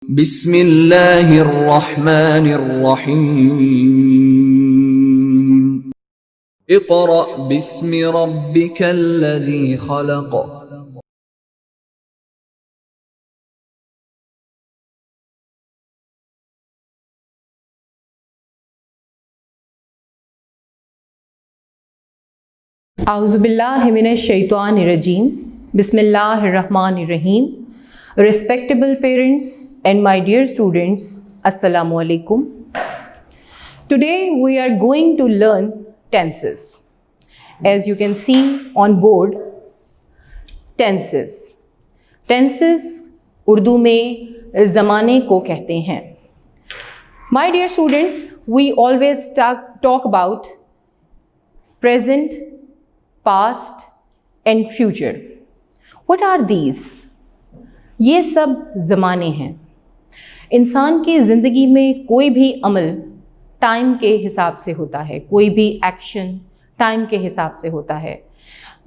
बिस्मिल्लाहिर्रहमानिर्रहीम। Iqra बिस्मि रब्बिकल्लज़ी खलक़। Auzubillahiminash-shaytanir-rajim. Bismillahir-rahmanir-rahim. Respectable parents and my dear students, Assalamu alaikum. Today we are going to learn tenses. As you can see on board, tenses. Tenses Urdu में ज़माने को कहते हैं. My dear students, we always talk about present, past and future. What are these? ये सब ज़माने हैं. इंसान की ज़िंदगी में कोई भी अमल टाइम के हिसाब से होता है, कोई भी एक्शन टाइम के हिसाब से होता है.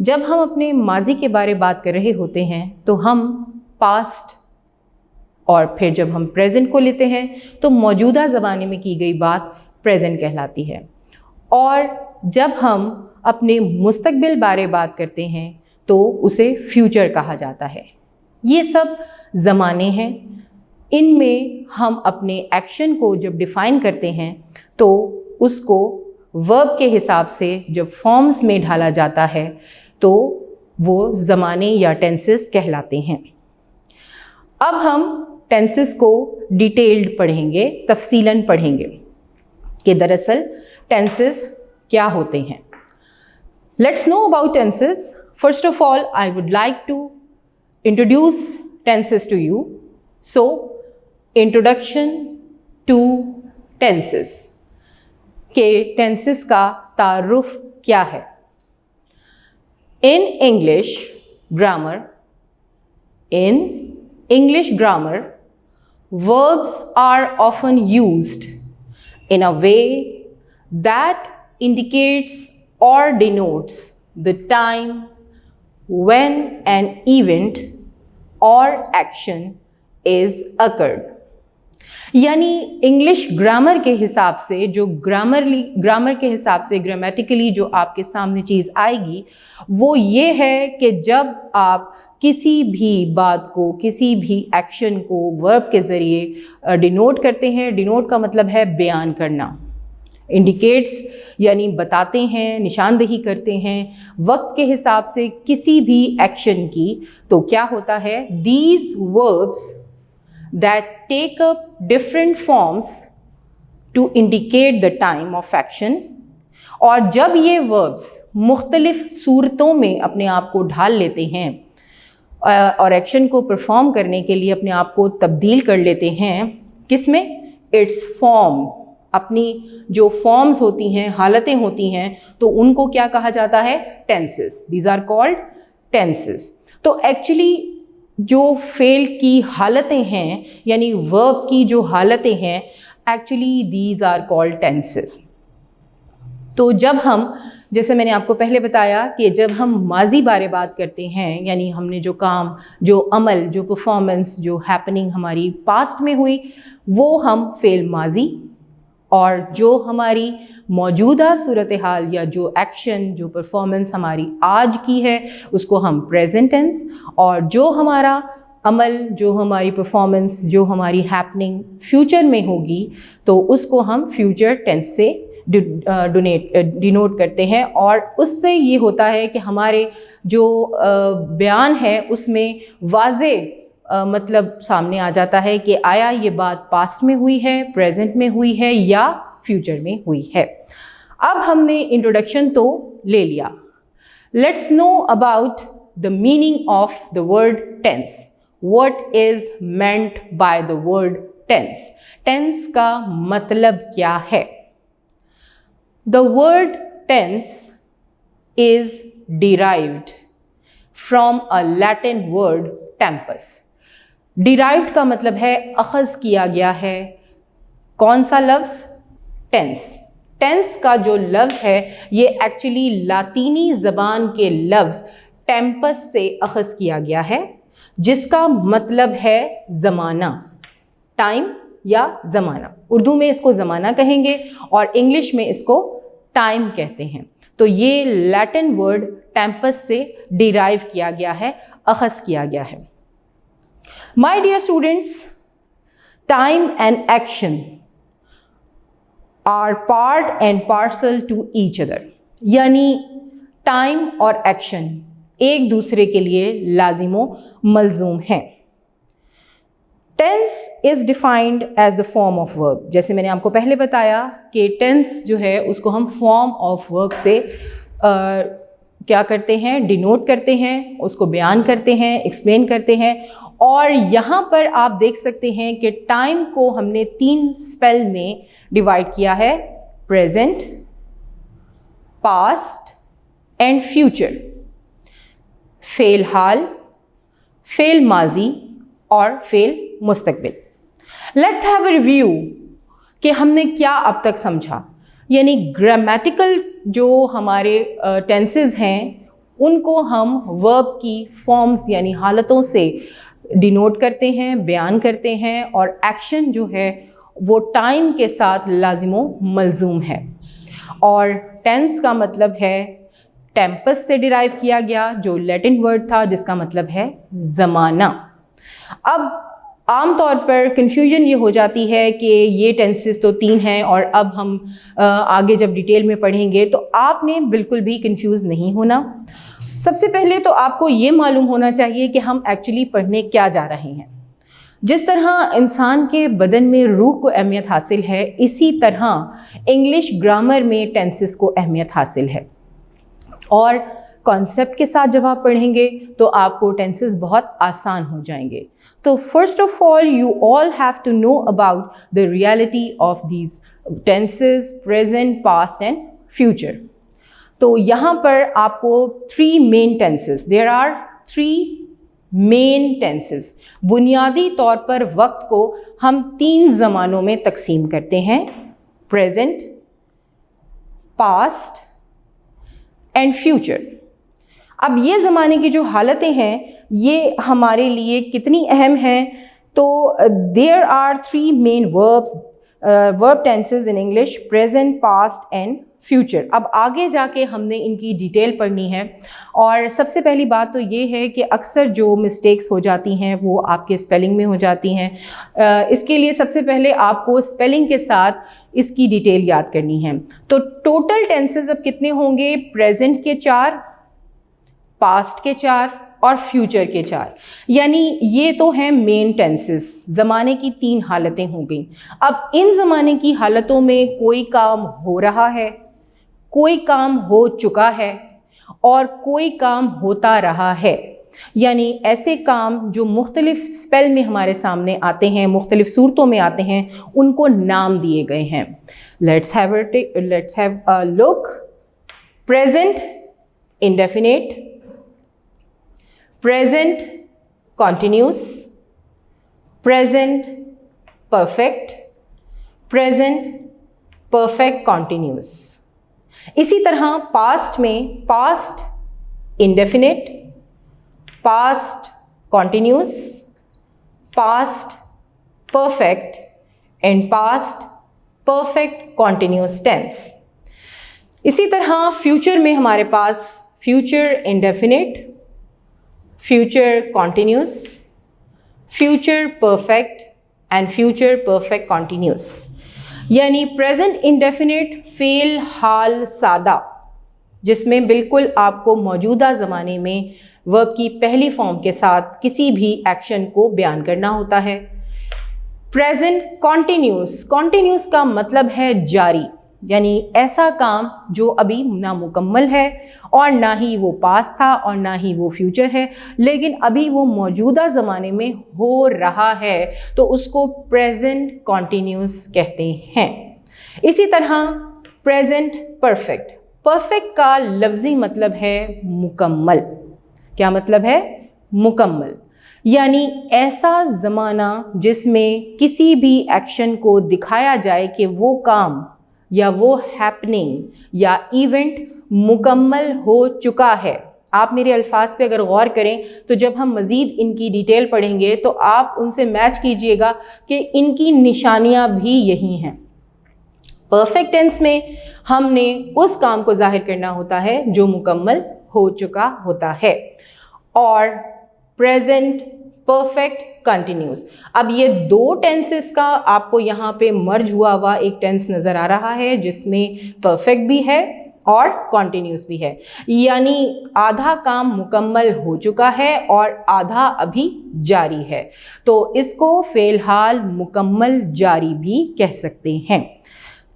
जब हम अपने माजी के बारे बात कर रहे होते हैं तो हम पास्ट, और फिर जब हम प्रेजेंट को लेते हैं तो मौजूदा ज़माने में की गई बात प्रेजेंट कहलाती है. और जब हम अपने मुस्तकबिल बारे बात करते हैं तो उसे फ्यूचर कहा जाता है. ये सब ज़माने हैं. इनमें हम अपने एक्शन को जब डिफ़ाइन करते हैं तो उसको वर्ब के हिसाब से जब फॉर्म्स में ढाला जाता है तो वो ज़माने या टेंसेस कहलाते हैं. अब हम टेंसेस को डिटेल्ड पढ़ेंगे, तफसीलन पढ़ेंगे कि दरअसल टेंसेस क्या होते हैं. Let's know about tenses. First of all, I would like to introduce tenses to you. So, introduction to tenses. के tenses का तारुफ क्या है? In English grammar, verbs are often used in a way that indicates or denotes the time when an event or action is occurred. यानी English grammar के हिसाब से जो ग्रामर के हिसाब से ग्रामेटिकली जो आपके सामने चीज़ आएगी वो ये है कि जब आप किसी भी बात को, किसी भी एक्शन को वर्ब के ज़रिए डिनोट करते हैं. डिनोट का मतलब है बयान करना. इंडिकेट्स यानी बताते हैं, निशानदेही करते हैं वक्त के हिसाब से किसी भी एक्शन की. तो क्या होता है? These verbs that take up different forms to indicate the time of action. और जब ये वर्ब्स मुख्तलिफ सूरतों में अपने आप को ढाल लेते हैं और एक्शन को परफॉर्म करने के लिए अपने आप को तब्दील कर लेते हैं, किसमें? It's form. अपनी जो फॉर्म्स होती हैं, हालतें होती हैं, तो उनको क्या कहा जाता है? Tenses. These are called tenses. तो एक्चुअली जो फेल की हालतें हैं यानी वर्ब की जो हालतें हैं, actually these are called tenses. तो जब हम, जैसे मैंने आपको पहले बताया कि जब हम माजी बारे बात करते हैं यानी हमने जो काम, जो अमल, जो परफॉर्मेंस, जो हैपनिंग हमारी पास्ट में हुई वो हम फेल माजी, और जो हमारी मौजूदा सूरत हाल या जो एक्शन, जो परफॉर्मेंस हमारी आज की है उसको हम प्रेजेंट टेंस, और जो हमारा अमल, जो हमारी परफॉर्मेंस, जो हमारी हैपनिंग फ्यूचर में होगी तो उसको हम फ्यूचर टेंस से डिनोट करते हैं. और उससे ये होता है कि हमारे जो बयान है उसमें वाज़े मतलब सामने आ जाता है कि आया ये बात पास्ट में हुई है, प्रेजेंट में हुई है या फ्यूचर में हुई है. अब हमने इंट्रोडक्शन तो ले लिया. Let's know about the meaning of the word tense. What is meant by the word tense? Tense का मतलब क्या है? The word tense is derived from a Latin word tempus. Derived का मतलब है अखज़ किया गया है. कौन सा लफ्ज़? टेंस. टेंस का जो लफ्ज़ है ये एक्चुअली लातीनी ज़बान के लफ्ज़ टेम्पस से अखज़ किया गया है जिसका मतलब है ज़माना. टाइम या ज़माना। उर्दू में इसको ज़माना कहेंगे और इंग्लिश में इसको टाइम कहते हैं। तो ये लैटिन वर्ड टेम्पस से डिराइव किया गया है, अखज़ किया गया है। My dear students, time and action are part and parcel to each other, यानी टाइम और एक्शन एक दूसरे के लिए लाजिमो मलजूम हैं। Tense is defined as the form of verb. जैसे मैंने आपको पहले बताया कि टेंस जो है उसको हम फॉर्म ऑफ वर्ब से क्या करते हैं, डिनोट करते हैं, उसको बयान करते हैं, एक्सप्लेन करते हैं। और यहाँ पर आप देख सकते हैं कि टाइम को हमने 3 स्पेल में डिवाइड किया है, present, past and future. Fail hall, fail माजी और फेल मुस्तकबिल। लेट्स हैव अ रिव्यू कि हमने क्या अब तक समझा। यानी ग्रामेटिकल जो हमारे टेंसेस हैं उनको हम वर्ब की फॉर्म्स यानी हालतों से डिनोट करते हैं, बयान करते हैं, और एक्शन जो है वो टाइम के साथ लाजिमो मलजूम है। और टेंस का मतलब है टेम्पस से डिराइव किया गया जो लैटिन वर्ड था जिसका मतलब है ज़माना। अब आम तौर पर कन्फ्यूजन ये हो जाती है कि ये टेंसेस तो 3 हैं और अब हम आगे जब डिटेल में पढ़ेंगे तो आपने बिल्कुल भी कंफ्यूज नहीं होना। सबसे पहले तो आपको ये मालूम होना चाहिए कि हम एक्चुअली पढ़ने क्या जा रहे हैं। जिस तरह इंसान के बदन में रूह को अहमियत हासिल है, इसी तरह इंग्लिश ग्रामर में टेंसेस को अहमियत हासिल है। और कॉन्सेप्ट के साथ जब आप पढ़ेंगे तो आपको टेंसेस बहुत आसान हो जाएंगे। तो first of all you all have to know about the reality of these tenses, present, past and future. तो यहाँ पर आपको 3 main tenses, there are 3 main tenses. बुनियादी तौर पर वक्त को हम 3 ज़मानों में तकसीम करते हैं, प्रेजेंट, पास्ट एंड फ्यूचर। अब ये ज़माने की जो हालतें हैं ये हमारे लिए कितनी अहम हैं, तो there are 3 main verb tenses in English, present, past and future. अब आगे जाके हमने इनकी डिटेल पढ़नी है। और सबसे पहली बात तो ये है कि अक्सर जो मिस्टेक्स हो जाती हैं वो आपके स्पेलिंग में हो जाती हैं। इसके लिए सबसे पहले आपको स्पेलिंग के साथ इसकी डिटेल याद करनी है। तो टोटल टेंसेस अब कितने होंगे, प्रेजेंट के 4, पास्ट के 4 और फ्यूचर के 4। यानी ये तो हैं मेन टेंसेस, ज़माने की 3 हालतें हो गई। अब इन ज़माने की हालतों में कोई काम हो रहा है, कोई काम हो चुका है और कोई काम होता रहा है। यानी ऐसे काम जो मुख्तलिफ स्पेल में हमारे सामने आते हैं, मुख्तलिफ सूरतों में आते हैं, उनको नाम दिए गए हैं। Let's have a look. Present indefinite, present continuous, present perfect, present perfect continuous. इसी तरह पास्ट में past indefinite, past continuous, past perfect and past perfect continuous tense. इसी तरह फ्यूचर में हमारे पास future indefinite, future continuous, future perfect and future perfect continuous. यानी present indefinite फेल हाल सादा, जिसमें बिल्कुल आपको मौजूदा ज़माने में वर्ब की पहली फॉर्म के साथ किसी भी एक्शन को बयान करना होता है। प्रेजेंट कॉन्टिन्यूस, कॉन्टिन्यूस का मतलब है जारी, यानी ऐसा काम जो अभी ना मुकम्मल है और ना ही वो पास था और ना ही वो फ्यूचर है, लेकिन अभी वो मौजूदा ज़माने में हो रहा है, तो उसको प्रेजेंट कॉन्टिन्यूस कहते हैं। इसी तरह प्रेजेंट परफेक्ट, परफेक्ट का लफ्ज़ी मतलब है मुकम्मल। क्या मतलब है? मुकम्मल। यानी ऐसा ज़माना जिसमें किसी भी एक्शन को दिखाया जाए कि वो काम या वो हैपनिंग या इवेंट मुकम्मल हो चुका है, आप मेरे अल्फाज पे अगर गौर करें तो जब हम मज़ीद इनकी डिटेल पढ़ेंगे तो आप उनसे मैच कीजिएगा कि इनकी निशानियां भी यही हैं। परफेक्ट टेंस में हमने उस काम को जाहिर करना होता है जो मुकम्मल हो चुका होता है, और प्रेजेंट परफेक्ट कंटिन्यूस। अब ये दो टेंसेस का आपको यहाँ पे मर्ज हुआ एक टेंस नज़र आ रहा है जिसमें परफेक्ट भी है और कॉन्टिन्यूस भी है, यानी आधा काम मुकम्मल हो चुका है और आधा अभी जारी है, तो इसको फ़िलहाल मुकम्मल जारी भी कह सकते हैं।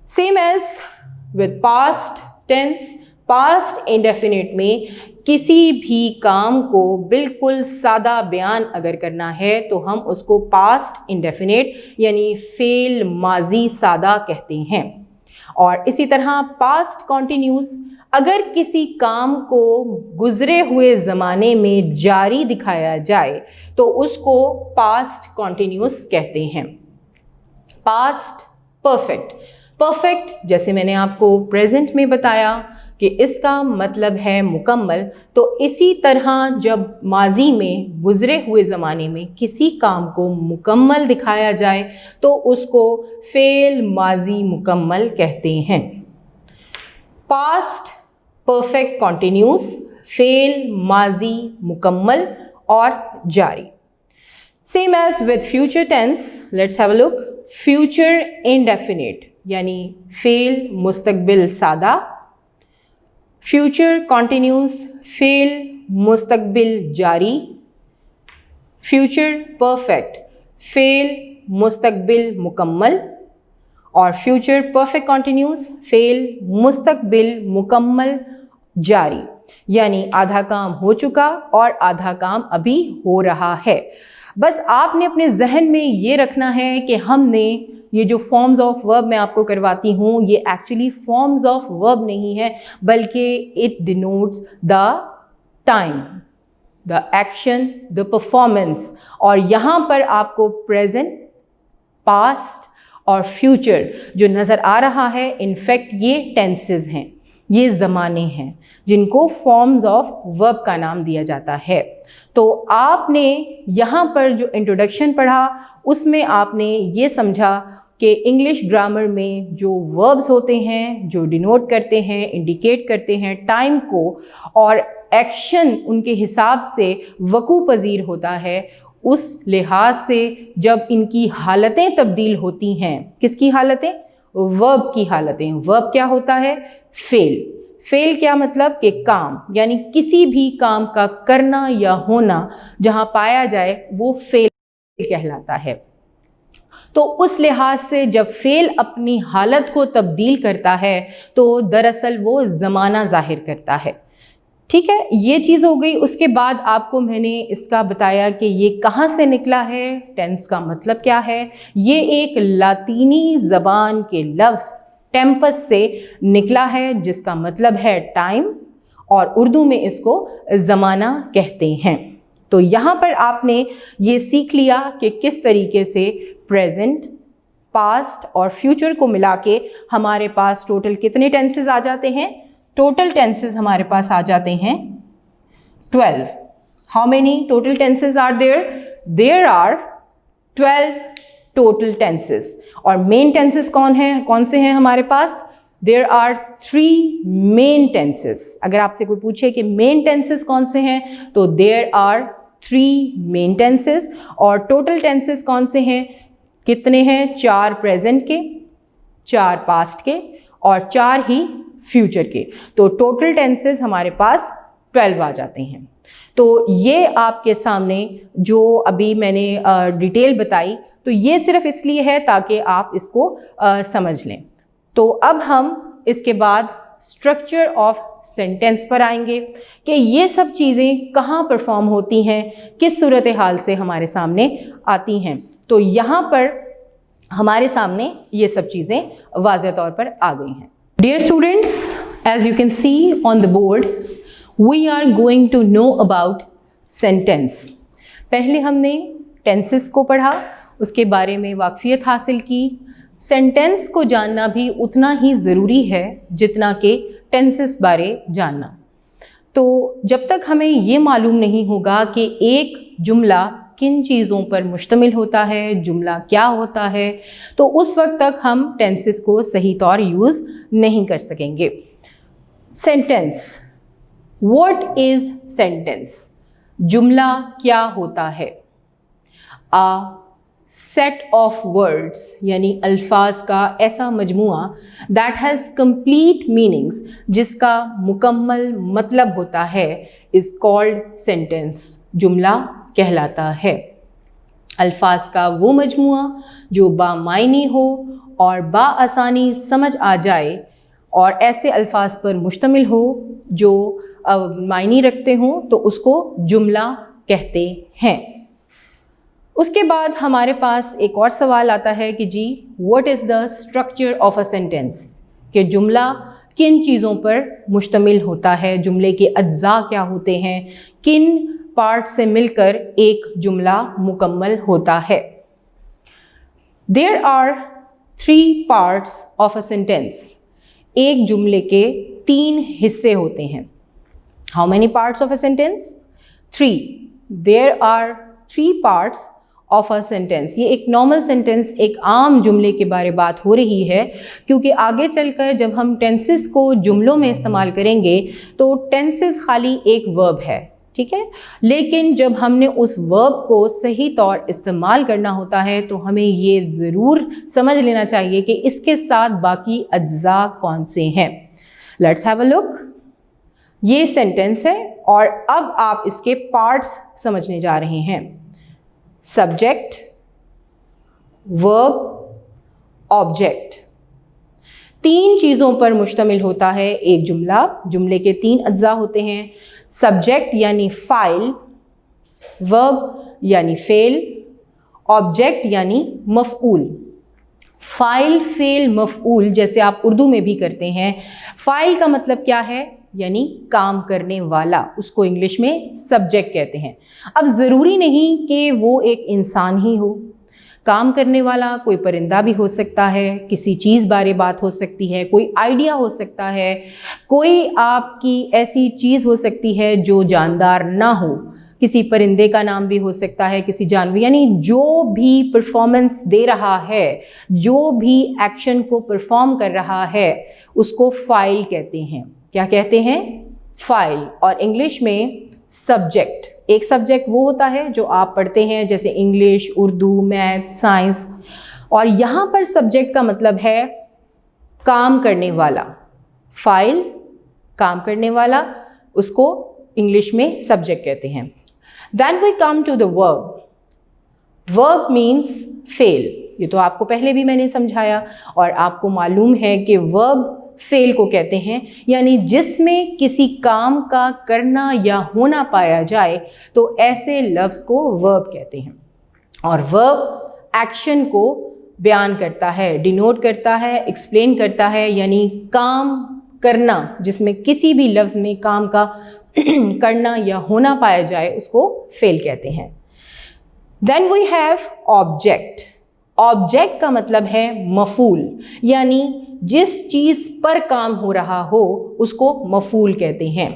Same as with past tense, past indefinite में किसी भी काम को बिल्कुल सादा बयान अगर करना है तो हम उसको पास्ट इंडेफिनिट यानी फ़ेल माजी सादा कहते हैं। और इसी तरह पास्ट कॉन्टिन्यूस, अगर किसी काम को गुज़रे हुए ज़माने में जारी दिखाया जाए तो उसको पास्ट कॉन्टिन्यूस कहते हैं। पास्ट परफेक्ट, परफेक्ट जैसे मैंने आपको प्रेजेंट में बताया कि इसका मतलब है मुकम्मल, तो इसी तरह जब माजी में गुज़रे हुए ज़माने में किसी काम को मुकम्मल दिखाया जाए तो उसको फ़ेल माजी मुकम्मल कहते हैं। पास्ट परफेक्ट कॉन्टिन्यूस, फ़ेल माजी मुकम्मल और जारी। Same as with future tense, let's have a look. Future indefinite यानी फ़ेल मुस्तकबिल सादा, फ्यूचर कॉन्टिन्यूस फ़ेल मुस्तकबिल जारी, फ्यूचर परफेक्ट फ़ेल मुस्तकबिल मुकम्मल, और फ्यूचर परफेक्ट कॉन्टिन्यूस फ़ेल मुस्तकबिल मुकम्मल जारी, यानी आधा काम हो चुका और आधा काम अभी हो रहा है। बस आपने अपने जहन में ये रखना है कि हमने ये जो फॉर्म्स ऑफ वर्ब मैं आपको करवाती हूँ ये एक्चुअली फॉर्म्स ऑफ वर्ब नहीं है, बल्कि it denotes the time, the action, the performance. और यहाँ पर आपको प्रेजेंट, पास्ट और फ्यूचर जो नज़र आ रहा है, इनफैक्ट ये टेंसेस हैं, ये ज़माने हैं जिनको फॉर्म्स ऑफ वर्ब का नाम दिया जाता है। तो आपने यहाँ पर जो इंट्रोडक्शन पढ़ा उसमें आपने ये समझा कि इंग्लिश ग्रामर में जो वर्ब्स होते हैं जो डिनोट करते हैं, इंडिकेट करते हैं टाइम को, और एक्शन उनके हिसाब से वकू पजीर होता है, उस लिहाज से जब इनकी हालतें तब्दील होती हैं, किसकी हालतें? वर्ब की हालतें। वर्ब क्या होता है? फेल। फेल क्या मतलब? कि काम, यानी किसी भी काम का करना या होना जहाँ पाया जाए वो फेल कहलाता है। तो उस लिहाज से जब फेल अपनी हालत को तब्दील करता है तो दरअसल वो ज़माना ज़ाहिर करता है। ठीक है, ये चीज़ हो गई। उसके बाद आपको मैंने इसका बताया कि ये कहाँ से निकला है, टेंस का मतलब क्या है। ये एक लातीनी ज़बान के लफ्ज़ टेम्पस से निकला है जिसका मतलब है टाइम, और उर्दू में इसको ज़माना कहते हैं। तो यहाँ पर आपने ये सीख लिया कि किस तरीके से प्रेजेंट, पास्ट और फ्यूचर को मिला के हमारे पास टोटल कितने टेंसेस आ जाते हैं। टोटल टेंसेस हमारे पास आ जाते हैं 12। How many total tenses are there? There are 12 total tenses. और मेन टेंसेस कौन से हैं हमारे पास? There are 3 main tenses. अगर आपसे कोई पूछे कि मेन टेंसेस कौन से हैं तो देयर आर 3 मेन टेंसेस। और टोटल टेंसेस कौन से हैं? कितने हैं? 4 प्रेजेंट के, 4 पास्ट के और 4 ही फ्यूचर के। तो टोटल टेंसेस हमारे पास 12 आ जाते हैं। तो ये आपके सामने जो अभी मैंने डिटेल बताई, तो ये सिर्फ इसलिए है ताकि आप इसको समझ लें। तो अब हम इसके बाद स्ट्रक्चर ऑफ सेंटेंस पर आएंगे कि ये सब चीज़ें कहाँ परफॉर्म होती हैं, किस सूरत हाल से हमारे सामने आती हैं। तो यहाँ पर हमारे सामने ये सब चीज़ें वाज़ेह तौर पर आ गई हैं। Dear students, as you can see on the board, we are going to know about sentence. पहले हमने tenses को पढ़ा, उसके बारे में वाक़फ़ियत हासिल की। सेंटेंस को जानना भी उतना ही ज़रूरी है जितना कि tenses बारे जानना। तो जब तक हमें ये मालूम नहीं होगा कि एक जुमला किन चीज़ों पर मुश्तमिल होता है, जुमला क्या होता है, तो उस वक्त तक हम टेंसेस को सही तौर यूज़ नहीं कर सकेंगे। Sentence, what is sentence? जुमला क्या होता है? आ सेट ऑफ वर्ड्स यानी अल्फाज का ऐसा मजमुआ दैट हैज़ कंप्लीट मीनिंग्स, जिसका मुकम्मल मतलब होता है, इज़ कॉल्ड सेंटेंस, जुमला कहलाता है। अल्फाज का वो मजमुआ जो बामायनी हो और बाआसानी समझ आ जाए और ऐसे अल्फाज पर मुश्तमिल हो जो मायनी रखते हों, तो उसको जुमला कहते हैं। उसके बाद हमारे पास एक और सवाल आता है कि जी what is the structure of a sentence, कि जुमला किन चीज़ों पर मुश्तमिल होता है, जुमले के अज्जा क्या होते हैं, किन पार्ट से मिलकर एक जुमला मुकम्मल होता है। There are 3 parts of a sentence. एक जुमले के 3 हिस्से होते हैं। How many parts of a sentence? 3। There are 3 parts of a sentence. ये एक नॉर्मल सेंटेंस, एक आम जुमले के बारे बात हो रही है, क्योंकि आगे चलकर जब हम टेंसेस को जुमलों में इस्तेमाल करेंगे तो टेंसेस खाली एक वर्ब है, ठीक है, लेकिन जब हमने उस वर्ब को सही तौर इस्तेमाल करना होता है तो हमें ये ज़रूर समझ लेना चाहिए कि इसके साथ बाकी अज्जा कौन से हैं। Let's have a look. ये सेंटेंस है और अब आप इसके पार्ट्स समझने जा रहे हैं। सब्जेक्ट, वर्ब, ऑब्जेक्ट, 3 चीज़ों पर मुश्तमिल होता है एक जुमला। जुमले के 3 अज्जा होते हैं, सब्जेक्ट यानी फ़ाइल, वर्ब यानी फ़ेल, ऑब्जेक्ट यानी मफ़ऊल। फ़ाइल, फ़ेल, मफ़ऊल जैसे आप उर्दू में भी करते हैं। फ़ाइल का मतलब क्या है? यानी काम करने वाला, उसको इंग्लिश में सब्जेक्ट कहते हैं। अब ज़रूरी नहीं कि वो एक इंसान ही हो, काम करने वाला कोई परिंदा भी हो सकता है, किसी चीज़ बारे बात हो सकती है, कोई आइडिया हो सकता है, कोई आपकी ऐसी चीज़ हो सकती है जो जानदार ना हो, किसी परिंदे का नाम भी हो सकता है, किसी जानवर, यानी जो भी परफॉर्मेंस दे रहा है, जो भी एक्शन को परफॉर्म कर रहा है, उसको फ़ाइल कहते हैं। क्या कहते हैं? फ़ाइल। और इंग्लिश में सब्जेक्ट। एक सब्जेक्ट वो होता है जो आप पढ़ते हैं, जैसे इंग्लिश, उर्दू, मैथ, साइंस, और यहाँ पर सब्जेक्ट का मतलब है काम करने वाला। फ़ाइल, काम करने वाला, उसको इंग्लिश में सब्जेक्ट कहते हैं। Then we come to the verb. Verb means फेल। ये तो आपको पहले भी मैंने समझाया और आपको मालूम है कि वर्ब फेल को कहते हैं, यानी जिसमें किसी काम का करना या होना पाया जाए तो ऐसे लफ्ज़ को वर्ब कहते हैं। और वर्ब एक्शन को बयान करता है, डिनोट करता है, एक्सप्लेन करता है, यानी काम करना, जिसमें किसी भी लफ्ज़ में काम का करना या होना पाया जाए उसको फेल कहते हैं। Then we have object. Object का मतलब है मफूल, यानी जिस चीज़ पर काम हो रहा हो उसको मफूल कहते हैं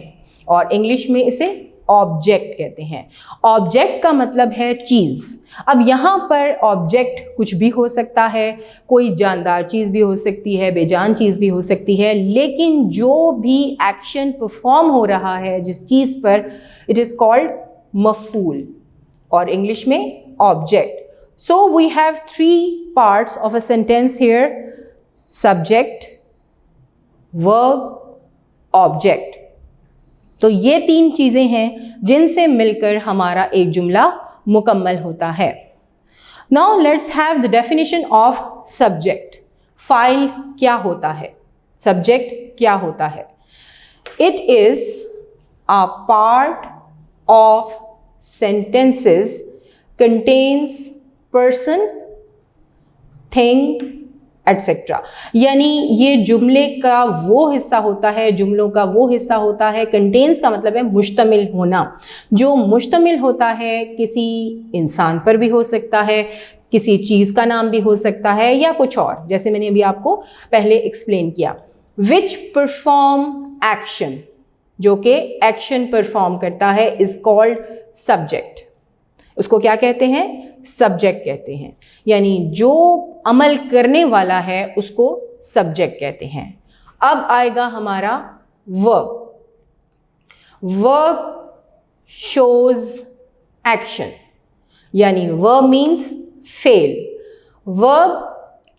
और इंग्लिश में इसे ऑब्जेक्ट कहते हैं। ऑब्जेक्ट का मतलब है चीज़। अब यहाँ पर ऑब्जेक्ट कुछ भी हो सकता है, कोई जानदार चीज़ भी हो सकती है, बेजान चीज़ भी हो सकती है, लेकिन जो भी एक्शन परफॉर्म हो रहा है जिस चीज़ पर, इट इज़ कॉल्ड मफूल और इंग्लिश में object. So we have 3 parts of a sentence here: subject, verb, object. तो ये 3 चीज़ें हैं जिनसे मिलकर हमारा एक जुमला मुकम्मल होता है। Now let's have the definition of subject. File क्या होता है? Subject क्या होता है? It is a part of sentences contains person, thing, etc. यानी ये जुमले का वो हिस्सा होता है, जुमलों का वो हिस्सा होता है। कंटेन्स का मतलब है मुश्तमिल होना, जो मुश्तमिल होता है किसी इंसान पर भी हो सकता है, किसी चीज़ का नाम भी हो सकता है या कुछ और, जैसे मैंने अभी आपको पहले एक्सप्लेन किया। विच परफॉर्म एक्शन, जो कि एक्शन परफॉर्म करता है इज कॉल्ड सब्जेक्ट। उसको क्या कहते हैं? सब्जेक्ट कहते हैं। यानी जो अमल करने वाला है उसको सब्जेक्ट कहते हैं। अब आएगा हमारा वर्ब। वर्ब शोज एक्शन, यानी वर्ब मीन्स फेल। वर्ब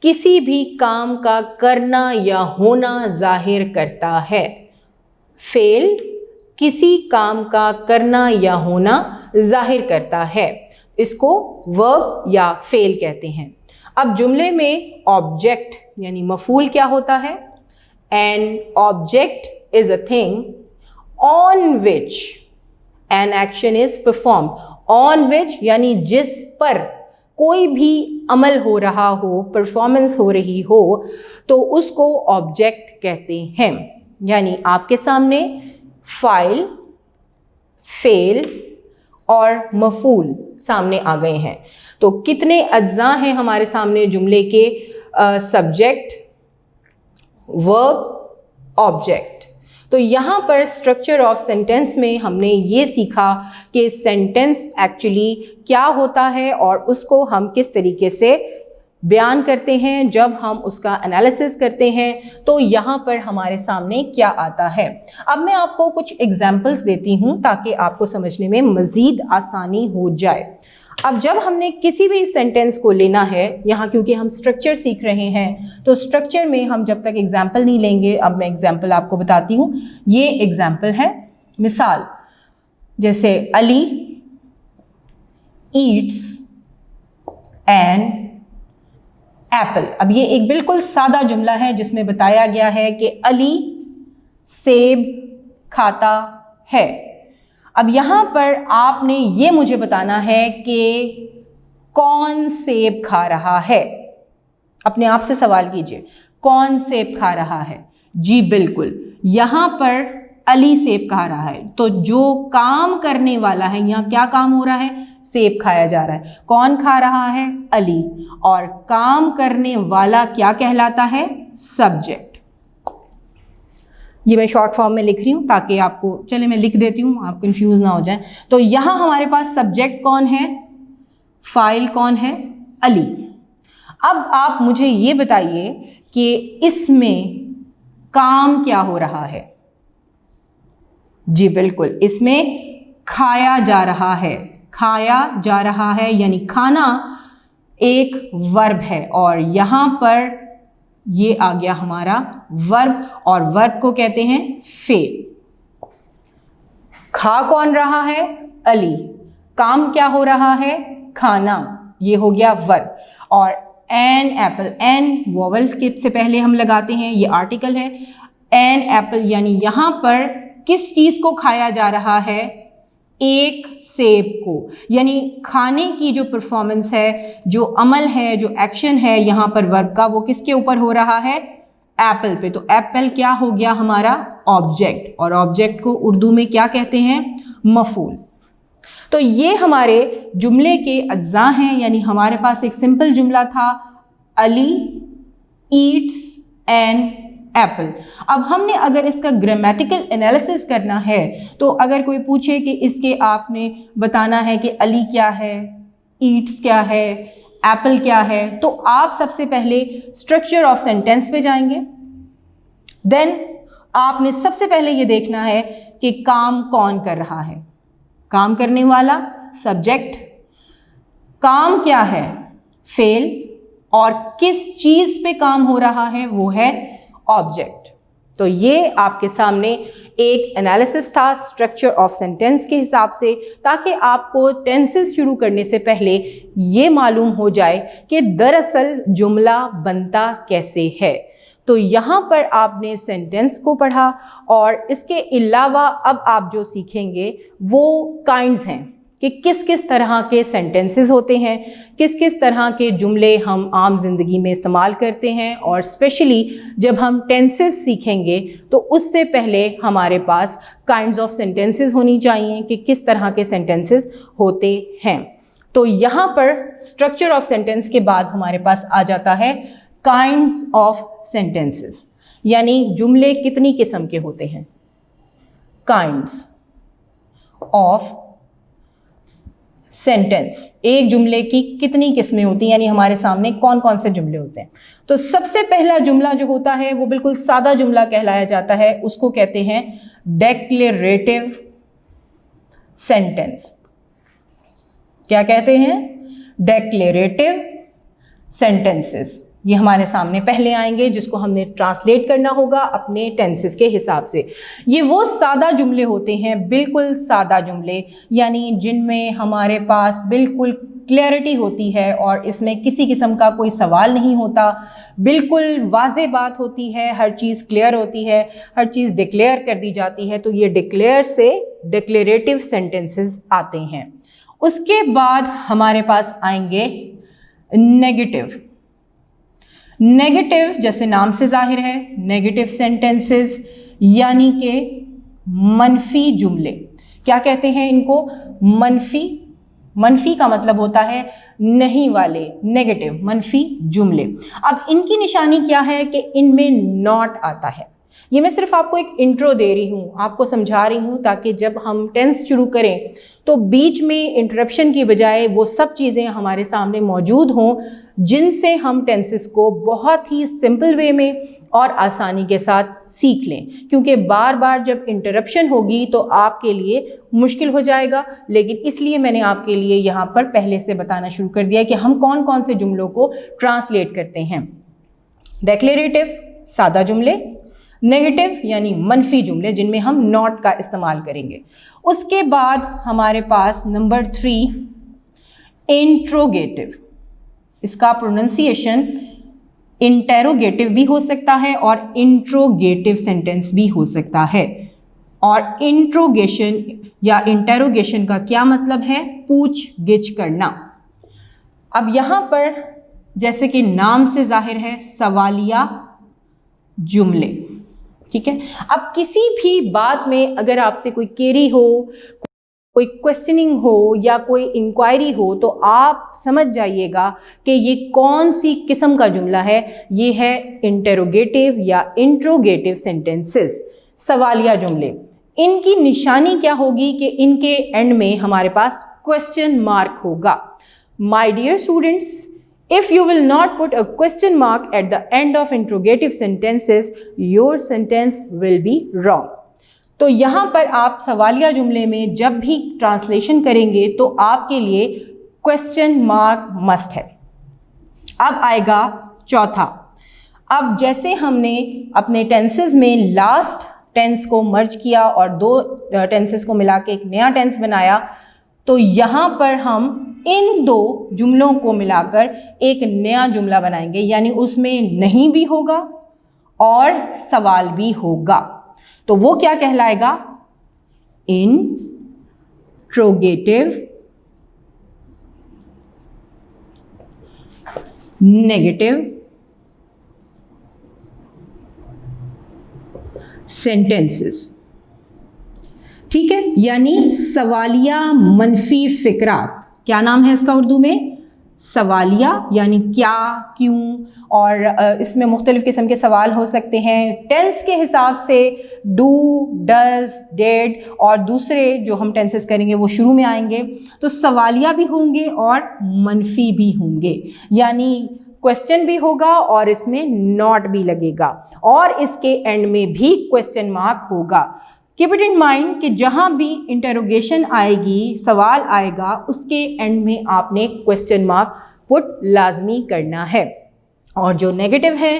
किसी भी काम का करना या होना जाहिर करता है। फेल किसी काम का करना या होना जाहिर करता है, इसको वर्ब या फेल कहते हैं। अब जुमले में ऑब्जेक्ट यानी मफूल क्या होता है? An object is a thing on which an action is perform. On which यानी जिस पर कोई भी अमल हो रहा हो, परफॉर्मेंस हो रही हो, तो उसको ऑब्जेक्ट कहते हैं। यानी आपके सामने फाइल, फेल और मफूल सामने आ गए हैं। तो कितने अज्जा हैं हमारे सामने जुमले के? Subject, verb, object. तो यहाँ पर स्ट्रक्चर ऑफ सेंटेंस में हमने ये सीखा कि सेंटेंस एक्चुअली क्या होता है और उसको हम किस तरीके से बयान करते हैं। जब हम उसका एनालिसिस करते हैं तो यहाँ पर हमारे सामने क्या आता है। अब मैं आपको कुछ एग्जाम्पल्स देती हूँ ताकि आपको समझने में मज़ीद आसानी हो जाए। अब जब हमने किसी भी सेंटेंस को लेना है, यहाँ क्योंकि हम स्ट्रक्चर सीख रहे हैं तो स्ट्रक्चर में हम जब तक एग्जाम्पल नहीं लेंगे, अब मैं एग्जाम्पल आपको बताती हूँ। ये एग्जाम्पल है, मिसाल जैसे अली ईट्स एन एप्पल। अब ये एक बिल्कुल सादा जुमला है जिसमें बताया गया है कि अली सेब खाता है। अब यहाँ पर आपने ये मुझे बताना है कि कौन सेब खा रहा है। अपने आप से सवाल कीजिए, कौन सेब खा रहा है? जी बिल्कुल, यहाँ पर अली सेब खा रहा है। तो जो काम करने वाला है, यहाँ क्या काम हो रहा है? सेब खाया जा रहा है। कौन खा रहा है? अली। और काम करने वाला क्या कहलाता है? सब्जेक्ट। ये मैं शॉर्ट फॉर्म में लिख रही हूँ ताकि आपको, चले मैं लिख देती हूँ, आप कंफ्यूज ना हो जाए। तो यहाँ हमारे पास सब्जेक्ट कौन है? फाइल कौन है? अली। अब आप मुझे ये बताइए कि इसमें काम क्या हो रहा है? जी बिल्कुल, इसमें खाया जा रहा है। खाया जा रहा है यानी खाना एक वर्ब है और यहाँ पर ये आ गया हमारा वर्ब, और वर्ब को कहते हैं फेल। खा कौन रहा है? अली। काम क्या हो रहा है? खाना। ये हो गया वर्ब। और एन एप्पल, एन वोवल के से पहले हम लगाते हैं, ये आर्टिकल है। एन एप्पल यानी यहाँ पर किस चीज़ को खाया जा रहा है? एक सेब को। यानी खाने की जो परफॉर्मेंस है, जो अमल है, जो एक्शन है यहाँ पर वर्ब का, वो किसके ऊपर हो रहा है? एप्पल पे। तो एप्पल क्या हो गया हमारा? ऑब्जेक्ट। और ऑब्जेक्ट को उर्दू में क्या कहते हैं? मफूल। तो ये हमारे जुमले के अज्जा हैं। यानी हमारे पास एक सिंपल जुमला था, अली ईट्स एन एप्पल। अब हमने अगर इसका ग्रामेटिकल एनालिसिस करना है तो अगर कोई पूछे कि इसके आपने बताना है कि अली क्या है, ईट्स क्या है, एप्पल क्या है, तो आप सबसे पहले स्ट्रक्चर ऑफ सेंटेंस पे जाएंगे। देन आपने सबसे पहले ये देखना है कि काम कौन कर रहा है। काम करने वाला सब्जेक्ट, काम क्या है? फेल, और किस चीज़ पे काम हो रहा है? वो है ऑब्जेक्ट। तो ये आपके सामने एक एनालिसिस था स्ट्रक्चर ऑफ सेंटेंस के हिसाब से, ताकि आपको टेंसेस शुरू करने से पहले ये मालूम हो जाए कि दरअसल जुमला बनता कैसे है। तो यहाँ पर आपने सेंटेंस को पढ़ा और इसके अलावा अब आप जो सीखेंगे वो काइंड्स हैं कि किस किस तरह के सेंटेंसेस होते हैं, किस किस तरह के जुमले हम आम जिंदगी में इस्तेमाल करते हैं। और स्पेशली जब हम टेंसेस सीखेंगे तो उससे पहले हमारे पास काइंड्स ऑफ सेंटेंसेस होनी चाहिए कि किस तरह के सेंटेंसेस होते हैं। तो यहाँ पर स्ट्रक्चर ऑफ सेंटेंस के बाद हमारे पास आ जाता है काइंड्स ऑफ सेंटेंसेस, यानी जुमले कितनी किस्म के होते हैं। Kinds of sentence. एक जुमले की कितनी किस्में होती हैं, यानी हमारे सामने कौन कौन से जुमले होते हैं। तो सबसे पहला जुमला जो होता है वो बिल्कुल सादा जुमला कहलाया जाता है, उसको कहते हैं डेक्लेरेटिव सेंटेंस। क्या कहते हैं? Declarative sentences. ये हमारे सामने पहले आएंगे, जिसको हमने ट्रांसलेट करना होगा अपने टेंसेस के हिसाब से। ये वो सादा जुमले होते हैं, बिल्कुल सादा जुमले, यानी जिनमें हमारे पास बिल्कुल क्लैरिटी होती है और इसमें किसी किस्म का कोई सवाल नहीं होता, बिल्कुल वाज़ेह बात होती है, हर चीज़ क्लियर होती है, हर चीज़ डिक्लेयर कर दी जाती है। तो ये डिक्लेयर से डिक्लेरेटिव सेंटेंसेस आते हैं। उसके बाद हमारे पास आएंगे नेगेटिव। नेगेटिव जैसे नाम से जाहिर है, नेगेटिव सेंटेंसेस यानी कि मनफी जुमले। क्या कहते हैं इनको? मनफी। मनफी का मतलब होता है नहीं वाले, नेगेटिव, मनफी जुमले। अब इनकी निशानी क्या है कि इनमें नॉट आता है। ये मैं सिर्फ आपको एक इंट्रो दे रही हूँ, आपको समझा रही हूँ, ताकि जब हम टेंस शुरू करें तो बीच में इंटरप्शन की बजाय वो सब चीज़ें हमारे सामने मौजूद हों जिनसे हम टेंसेस को बहुत ही सिंपल वे में और आसानी के साथ सीख लें। क्योंकि बार बार जब इंटरप्शन होगी तो आपके लिए मुश्किल हो जाएगा, लेकिन इसलिए मैंने आपके लिए यहाँ पर पहले से बताना शुरू कर दिया कि हम कौन कौन से जुमलों को ट्रांसलेट करते हैं। डेक्लेरेटिव सादा जुमले, नेगेटिव यानी मनफी जुमले जिनमें हम नॉट का इस्तेमाल करेंगे। उसके बाद हमारे पास नंबर 3 इंट्रोगेटिव। इसका प्रोनाउंसिएशन इंटेरोगेटिव भी हो सकता है और इंट्रोगेटिव सेंटेंस भी हो सकता है। और इंट्रोगेशन या इंटेरोगेशन का क्या मतलब है? पूछ गिछ करना। अब यहाँ पर जैसे कि नाम से जाहिर है, सवालिया जुमले। ठीक है। अब किसी भी बात में अगर आपसे कोई क्वेरी हो, कोई क्वेश्चनिंग हो या कोई इंक्वायरी हो, तो आप समझ जाइएगा कि ये कौन सी किस्म का जुमला है। ये है इंटेरोगेटिव या इंट्रोगेटिव सेंटेंसेस, सवालिया जुमले। इनकी निशानी क्या होगी कि इनके एंड में हमारे पास क्वेश्चन मार्क होगा। My dear students, if you will not put a question mark at the end of interrogative sentences, your sentence will be wrong. तो यहाँ पर आप सवालिया जुमले में जब भी ट्रांसलेशन करेंगे तो आपके लिए क्वेश्चन मार्क मस्ट है। अब आएगा चौथा। अब जैसे हमने अपने टेंसेस में लास्ट टेंस को मर्ज किया और दो टेंसेस को मिला के एक नया टेंस बनाया, तो यहाँ पर हम इन दो जुमलों को मिलाकर एक नया जुमला बनाएंगे, यानी उसमें नहीं भी होगा और सवाल भी होगा। तो वो क्या कहलाएगा? Interrogative negative sentences. ठीक है, यानी सवालिया मनफी फिक्रात। क्या नाम है इसका उर्दू में? सवालिया, यानी क्या, क्यों, और इसमें मुख्तलिफ किस्म के सवाल हो सकते हैं। टेंस के हिसाब से डू, डज, डेड और दूसरे जो हम टेंसेस करेंगे वो शुरू में आएंगे। तो सवालिया भी होंगे और मनफी भी होंगे, यानी क्वेश्चन भी होगा और इसमें नॉट भी लगेगा और इसके एंड में भी क्वेश्चन मार्क होगा। कीप इट इन माइंड कि जहाँ भी इंटेरोगेशन आएगी, सवाल आएगा, उसके एंड में आपने क्वेश्चन मार्क पुट लाजमी करना है। और जो नेगेटिव है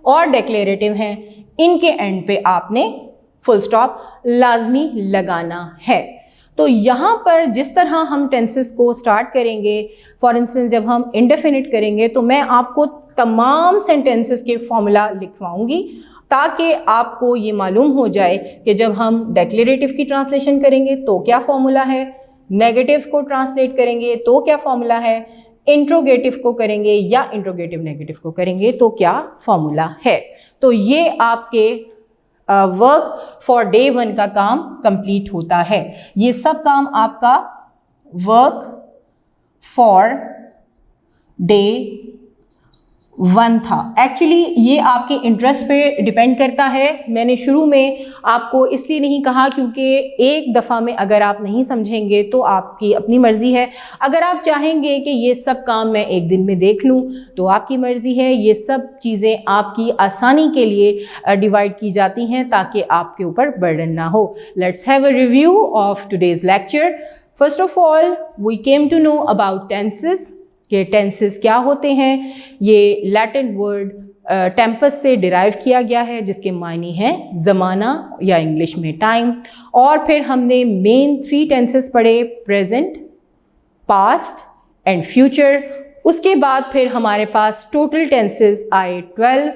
और डिक्लेरेटिव हैं, इनके एंड पे आपने फुल स्टॉप लाजमी लगाना है। तो यहाँ पर जिस तरह हम टेंसेस को स्टार्ट करेंगे, फॉर इंस्टेंस जब हम इंडेफिनिट करेंगे तो मैं आपको तमाम सेंटेंसेस के फॉर्मूला लिखवाऊंगी ताकि आपको ये मालूम हो जाए कि जब हम डिक्लेरेटिव की ट्रांसलेशन करेंगे तो क्या फॉर्मूला है, नेगेटिव को ट्रांसलेट करेंगे तो क्या फॉर्मूला है, इंट्रोगेटिव को करेंगे या इंट्रोगेटिव नेगेटिव को करेंगे तो क्या फॉर्मूला है। तो ये आपके वर्क फॉर डे 1 का काम कंप्लीट होता है। ये सब काम आपका वर्क फॉर डे वन था। एक्चुअली ये आपके इंटरेस्ट पे डिपेंड करता है। मैंने शुरू में आपको इसलिए नहीं कहा क्योंकि एक दफ़ा में अगर आप नहीं समझेंगे तो आपकी अपनी मर्ज़ी है। अगर आप चाहेंगे कि ये सब काम मैं एक दिन में देख लूँ तो आपकी मर्ज़ी है। ये सब चीज़ें आपकी आसानी के लिए डिवाइड की जाती हैं ताकि आपके ऊपर बर्डन ना हो। Let's have a review of today's lecture. First of all we came to know about tenses, कि टेंसेस क्या होते हैं। ये लैटिन वर्ड टेम्पस से डिराइव किया गया है जिसके मायने हैं ज़माना या इंग्लिश में टाइम। और फिर हमने मेन 3 टेंसेस पढ़े, प्रेजेंट, पास्ट एंड फ्यूचर। उसके बाद फिर हमारे पास टोटल टेंसेस आए 12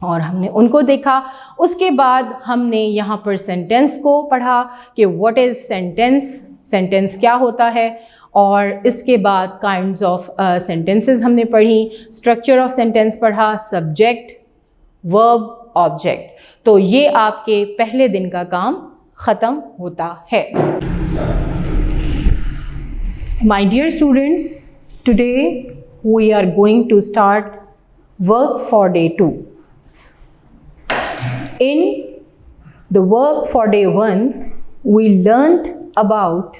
और हमने उनको देखा। उसके बाद हमने यहाँ पर सेंटेंस को पढ़ा कि व्हाट इज़ सेंटेंस, सेंटेंस क्या होता है। और इसके बाद काइंड्स ऑफ सेंटेंसेस हमने पढ़ी, स्ट्रक्चर ऑफ सेंटेंस पढ़ा, सब्जेक्ट, वर्ब, ऑब्जेक्ट। तो ये आपके पहले दिन का काम ख़त्म होता है। My dear students, today we are going to start work for day 2। In the work for day 1, we learned about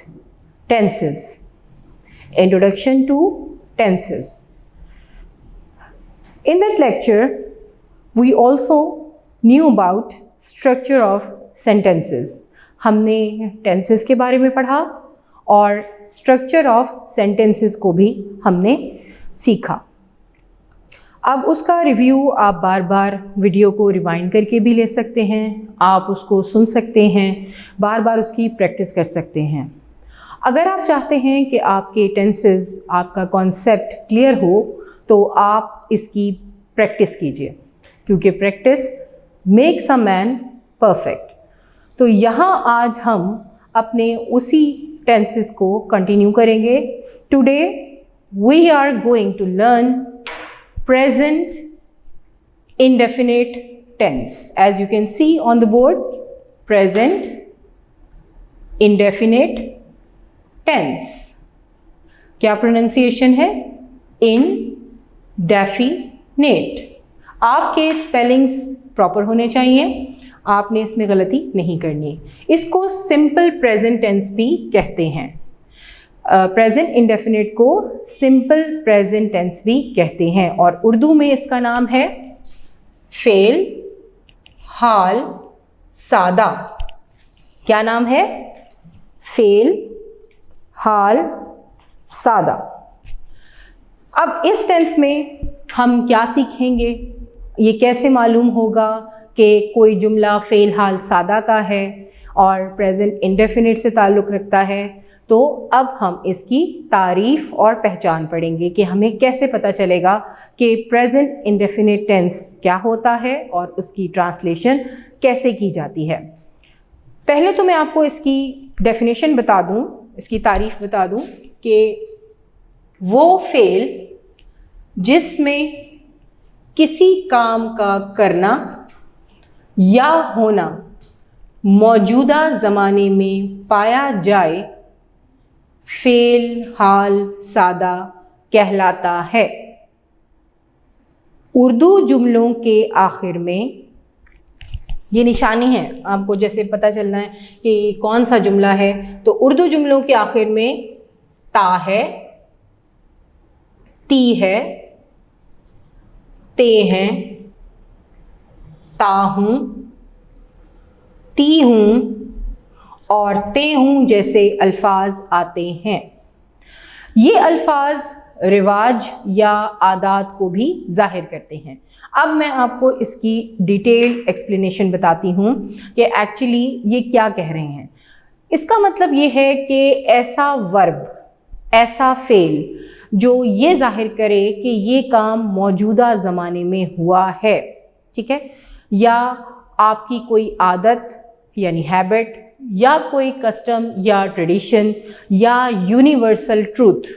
tenses, introduction to tenses. In that lecture, we also knew about structure of sentences. हमने tenses के बारे में पढ़ा और structure of sentences को भी हमने सीखा। अब उसका रिव्यू आप बार बार वीडियो को रिवाइंड करके भी ले सकते हैं, आप उसको सुन सकते हैं, बार बार उसकी प्रैक्टिस कर सकते हैं। अगर आप चाहते हैं कि आपके टेंसेस, आपका कॉन्सेप्ट क्लियर हो तो आप इसकी प्रैक्टिस कीजिए, क्योंकि practice makes a man perfect. तो यहाँ आज हम अपने उसी टेंसेस को कंटिन्यू करेंगे। Today we are going to learn present indefinite tense. As you can see on the board, present indefinite tense. क्या प्रोनाउंसिएशन है? indefinite. आपके स्पेलिंग्स प्रॉपर होने चाहिए, आपने इसमें गलती नहीं करनी। इसको सिंपल प्रेजेंट टेंस भी कहते हैं। प्रेजेंट इंडेफिनिट को सिंपल प्रेजेंट टेंस भी कहते हैं और उर्दू में इसका नाम है फेल, हाल, सादा। क्या नाम है? फेल, हाल, सादा। अब इस टेंस में हम क्या सीखेंगे? ये कैसे मालूम होगा कि कोई जुमला फेल, हाल, सादा का है और प्रेजेंट इंडेफिनिट से ताल्लुक़ रखता है? तो अब हम इसकी तारीफ़ और पहचान पढ़ेंगे कि हमें कैसे पता चलेगा कि प्रेजेंट इंडेफिनिट टेंस क्या होता है और उसकी ट्रांसलेशन कैसे की जाती है। पहले तो मैं आपको इसकी डेफिनेशन बता दूं, इसकी तारीफ़ बता दूं कि वो फेल जिसमें किसी काम का करना या होना मौजूदा ज़माने में पाया जाए, फेल, हाल, सादा कहलाता है। उर्दू जुमलों के आखिर में ये निशानी है, आपको जैसे पता चलना है कि कौन सा जुमला है, तो उर्दू जुमलों के आखिर में ता है, ती है, ते हैं, ता हूँ, ती हूँ और ते हूँ जैसे अल्फाज आते हैं। ये अल्फाज रिवाज या आदात को भी जाहिर करते हैं। अब मैं आपको इसकी डिटेल एक्सप्लेनेशन बताती हूँ कि एक्चुअली ये क्या कह रहे हैं। इसका मतलब ये है कि ऐसा वर्ब, ऐसा फेल जो ये जाहिर करे कि ये काम मौजूदा ज़माने में हुआ है, ठीक है, या आपकी कोई आदत यानी हैबिट या कोई कस्टम या ट्रेडिशन या यूनिवर्सल ट्रूथ।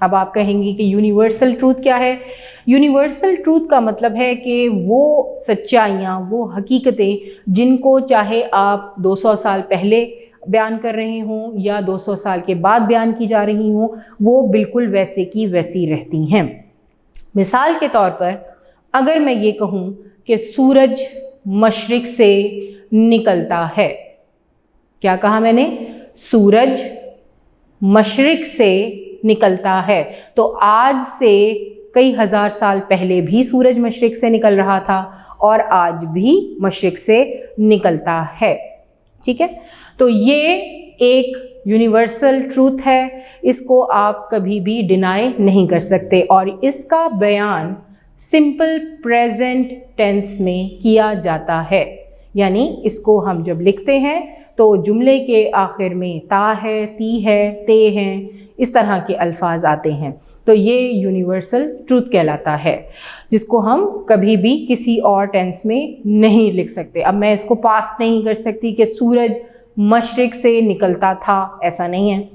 अब आप कहेंगे कि यूनिवर्सल ट्रूथ क्या है? यूनिवर्सल ट्रूथ का मतलब है कि वो सच्चाइयाँ, वो हकीकतें जिनको चाहे आप 200 साल पहले बयान कर रहे हों या 200 साल के बाद बयान की जा रही हों, वो बिल्कुल वैसे की वैसी रहती हैं। मिसाल के तौर पर अगर मैं ये कहूँ कि सूरज मशरिक से निकलता है, क्या कहा मैंने? सूरज मशरिक से निकलता है। तो आज से कई हज़ार साल पहले भी सूरज मशरिक से निकल रहा था और आज भी मशरिक से निकलता है। ठीक है, तो ये एक यूनिवर्सल ट्रूथ है, इसको आप कभी भी डिनाई नहीं कर सकते और इसका बयान सिंपल प्रेजेंट टेंस में किया जाता है। यानी इसको हम जब लिखते हैं तो जुमले के आखिर में ता है, ती है, ते हैं, इस तरह के अल्फाज आते हैं। तो ये यूनिवर्सल ट्रूथ कहलाता है, जिसको हम कभी भी किसी और टेंस में नहीं लिख सकते। अब मैं इसको पास्ट नहीं कर सकती कि सूरज मशरिक से निकलता था, ऐसा नहीं है।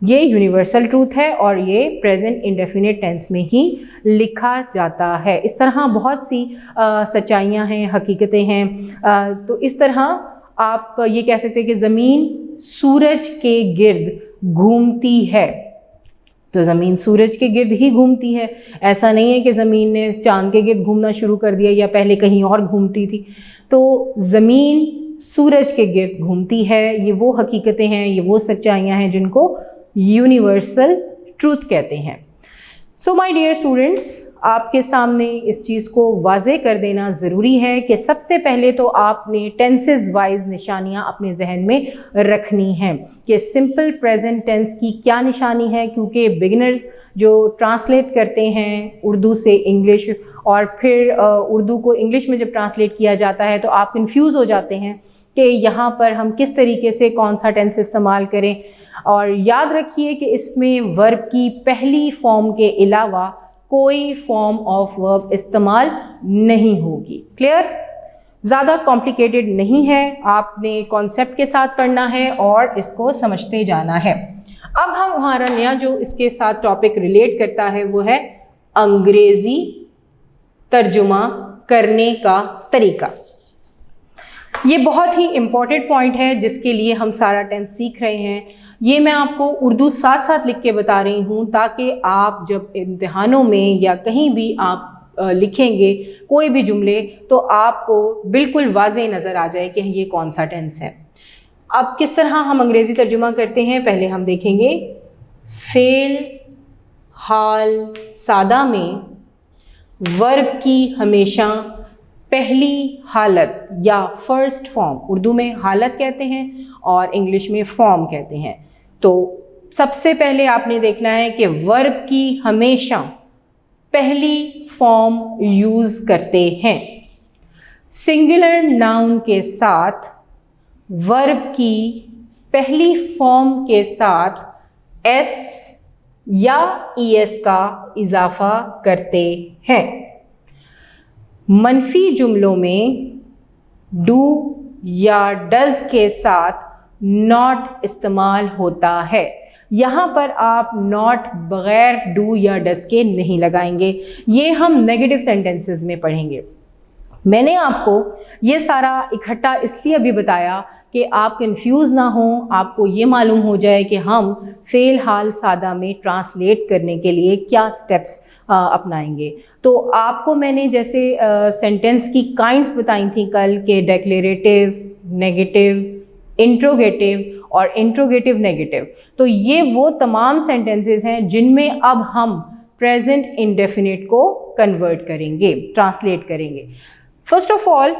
ये यूनिवर्सल ट्रूथ है और ये प्रेजेंट इंडेफिनिट टेंस में ही लिखा जाता है। इस तरह बहुत सी सच्चाइयाँ हैं, हकीकतें हैं। तो इस तरह आप ये कह सकते हैं कि ज़मीन सूरज के गिर्द घूमती है, तो ज़मीन सूरज के गिर्द ही घूमती है। ऐसा नहीं है कि ज़मीन ने चाँद के गिर्द घूमना शुरू कर दिया या पहले कहीं और घूमती थी। तो ज़मीन सूरज के गिर्द घूमती है। ये वो हकीकतें हैं, ये वो सच्चाइयाँ हैं जिनको यूनिवर्सल ट्रूथ कहते हैं। सो माय डियर स्टूडेंट्स, आपके सामने इस चीज़ को वाज़े कर देना ज़रूरी है कि सबसे पहले तो आपने टेंसेस वाइज निशानियां अपने जहन में रखनी हैं कि सिंपल प्रेजेंट टेंस की क्या निशानी है, क्योंकि बिगिनर्स जो ट्रांसलेट करते हैं उर्दू से इंग्लिश और फिर उर्दू को इंग्लिश में जब ट्रांसलेट किया जाता है तो आप कंफ्यूज हो जाते हैं कि यहाँ पर हम किस तरीके से कौन सा टेंस इस्तेमाल करें। और याद रखिए कि इसमें वर्ब की पहली फॉर्म के अलावा कोई फॉर्म ऑफ वर्ब इस्तेमाल नहीं होगी। क्लियर? ज़्यादा कॉम्प्लिकेटेड नहीं है, आपने कॉन्सेप्ट के साथ पढ़ना है और इसको समझते जाना है। अब हम हमारा नया जो इसके साथ टॉपिक रिलेट करता है वो है अंग्रेज़ी तर्जुमा करने का तरीका। ये बहुत ही इम्पॉर्टेंट पॉइंट है जिसके लिए हम सारा टेंस सीख रहे हैं। ये मैं आपको उर्दू साथ साथ लिख के बता रही हूँ ताकि आप जब इम्तिहानों में या कहीं भी आप लिखेंगे कोई भी जुमले तो आपको बिल्कुल वाज़ेह नज़र आ जाए कि ये कौन सा टेंस है। अब किस तरह हम अंग्रेज़ी तर्जुमा करते हैं पहले हम देखेंगे। फ़ेल हाल सादा में वर्ब की हमेशा पहली हालत या फर्स्ट फॉर्म, उर्दू में हालत कहते हैं और इंग्लिश में फॉर्म कहते हैं। तो सबसे पहले आपने देखना है कि वर्ब की हमेशा पहली फॉर्म यूज़ करते हैं। सिंगुलर नाउन के साथ वर्ब की पहली फॉर्म के साथ एस या ईएस का इजाफा करते हैं। मनफी जुमलों में डू या डज के साथ नॉट इस्तेमाल होता है। यहाँ पर आप नॉट बग़ैर डू या डज के नहीं लगाएंगे, ये हम नेगेटिव सेंटेंसेस में पढ़ेंगे। मैंने आपको ये सारा इकट्ठा इसलिए अभी बताया कि आप कंफ्यूज ना हो, आपको ये मालूम हो जाए कि हम फ़ेल हाल सादा में ट्रांसलेट करने के लिए क्या स्टेप्स अपनाएंगे। तो आपको मैंने जैसे सेंटेंस की काइंड्स बताई थी कल के डेक्लेरेटिव, नेगेटिव, इंट्रोगेटिव और इंट्रोगेटिव नेगेटिव। तो ये वो तमाम सेंटेंसेस हैं जिनमें अब हम प्रेजेंट इंडेफिनिट को कन्वर्ट करेंगे, ट्रांसलेट करेंगे। फर्स्ट ऑफ ऑल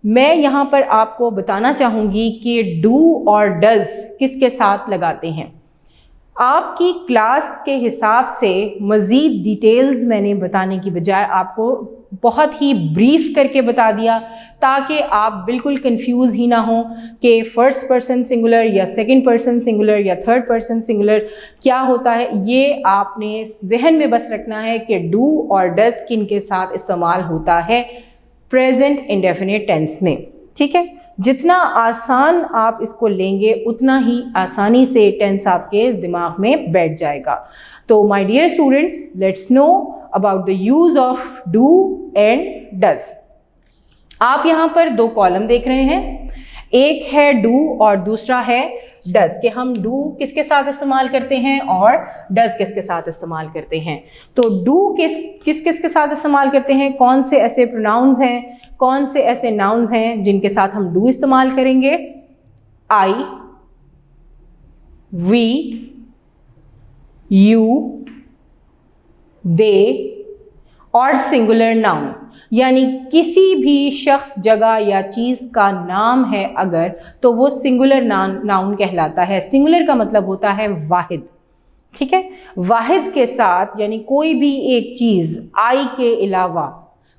मैं यहाँ पर आपको बताना चाहूँगी कि डू और डज किसके साथ लगाते हैं। आपकी क्लास के हिसाब से मज़ीद डिटेल्स मैंने बताने की बजाय आपको बहुत ही ब्रीफ करके बता दिया ताकि आप बिल्कुल कंफ्यूज ही ना हो कि फ़र्स्ट पर्सन सिंगुलर या सेकंड पर्सन सिंगुलर या थर्ड पर्सन सिंगुलर क्या होता है। ये आपने जहन में बस रखना है कि डू और डज किन के साथ इस्तेमाल होता है प्रेजेंट इंडेफिनिट टेंस में। ठीक है, जितना आसान आप इसको लेंगे उतना ही आसानी से टेंस आपके दिमाग में बैठ जाएगा। तो my dear students, let's know about the use of do and does. आप यहाँ पर दो कॉलम देख रहे हैं। एक है डू और दूसरा है डज, कि हम डू किसके साथ इस्तेमाल करते हैं और डज किसके साथ इस्तेमाल करते हैं। तो डू किस के साथ इस्तेमाल करते हैं, कौन से ऐसे प्रोनाउंस हैं, कौन से ऐसे नाउन्स हैं जिनके साथ हम डू इस्तेमाल करेंगे। आई, वी, यू, दे और सिंगुलर नाउन, यानी किसी भी शख्स, जगह या चीज़ का नाम है अगर, तो वो सिंगुलर नाउन कहलाता है। सिंगुलर का मतलब होता है वाहिद, ठीक है। वाहिद के साथ यानी कोई भी एक चीज़, आई के अलावा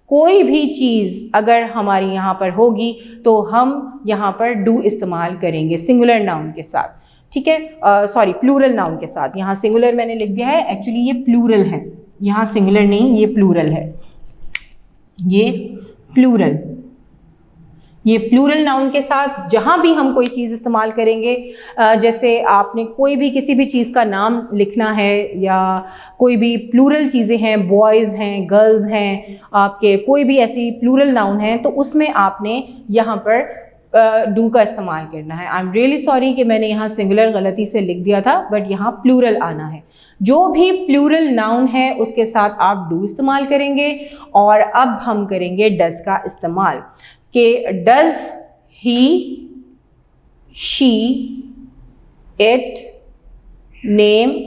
कोई भी चीज़ अगर हमारी यहाँ पर होगी तो हम यहाँ पर डू इस्तेमाल करेंगे सिंगुलर नाउन के साथ, ठीक है। सॉरी, प्लूरल नाउन के साथ। यहाँ सिंगुलर मैंने लिख दिया है, एक्चुअली ये प्लूरल है, यहाँ सिंगुलर नहीं, ये प्लूरल है, ये प्लूरल नाउन के साथ जहाँ भी हम कोई चीज़ इस्तेमाल करेंगे, जैसे आपने कोई भी किसी भी चीज़ का नाम लिखना है या कोई भी प्लूरल चीज़ें हैं, बॉयज़ हैं, गर्ल्स हैं, आपके कोई भी ऐसी प्लूरल नाउन है, तो उसमें आपने यहाँ पर डू का इस्तेमाल करना है। आई एम रियली सॉरी कि मैंने यहाँ सिंगुलर गलती से लिख दिया था, बट यहाँ प्लूरल आना है। जो भी प्लूरल नाउन है उसके साथ आप डू इस्तेमाल करेंगे। और अब हम करेंगे डज का इस्तेमाल, कि does he, she, it, name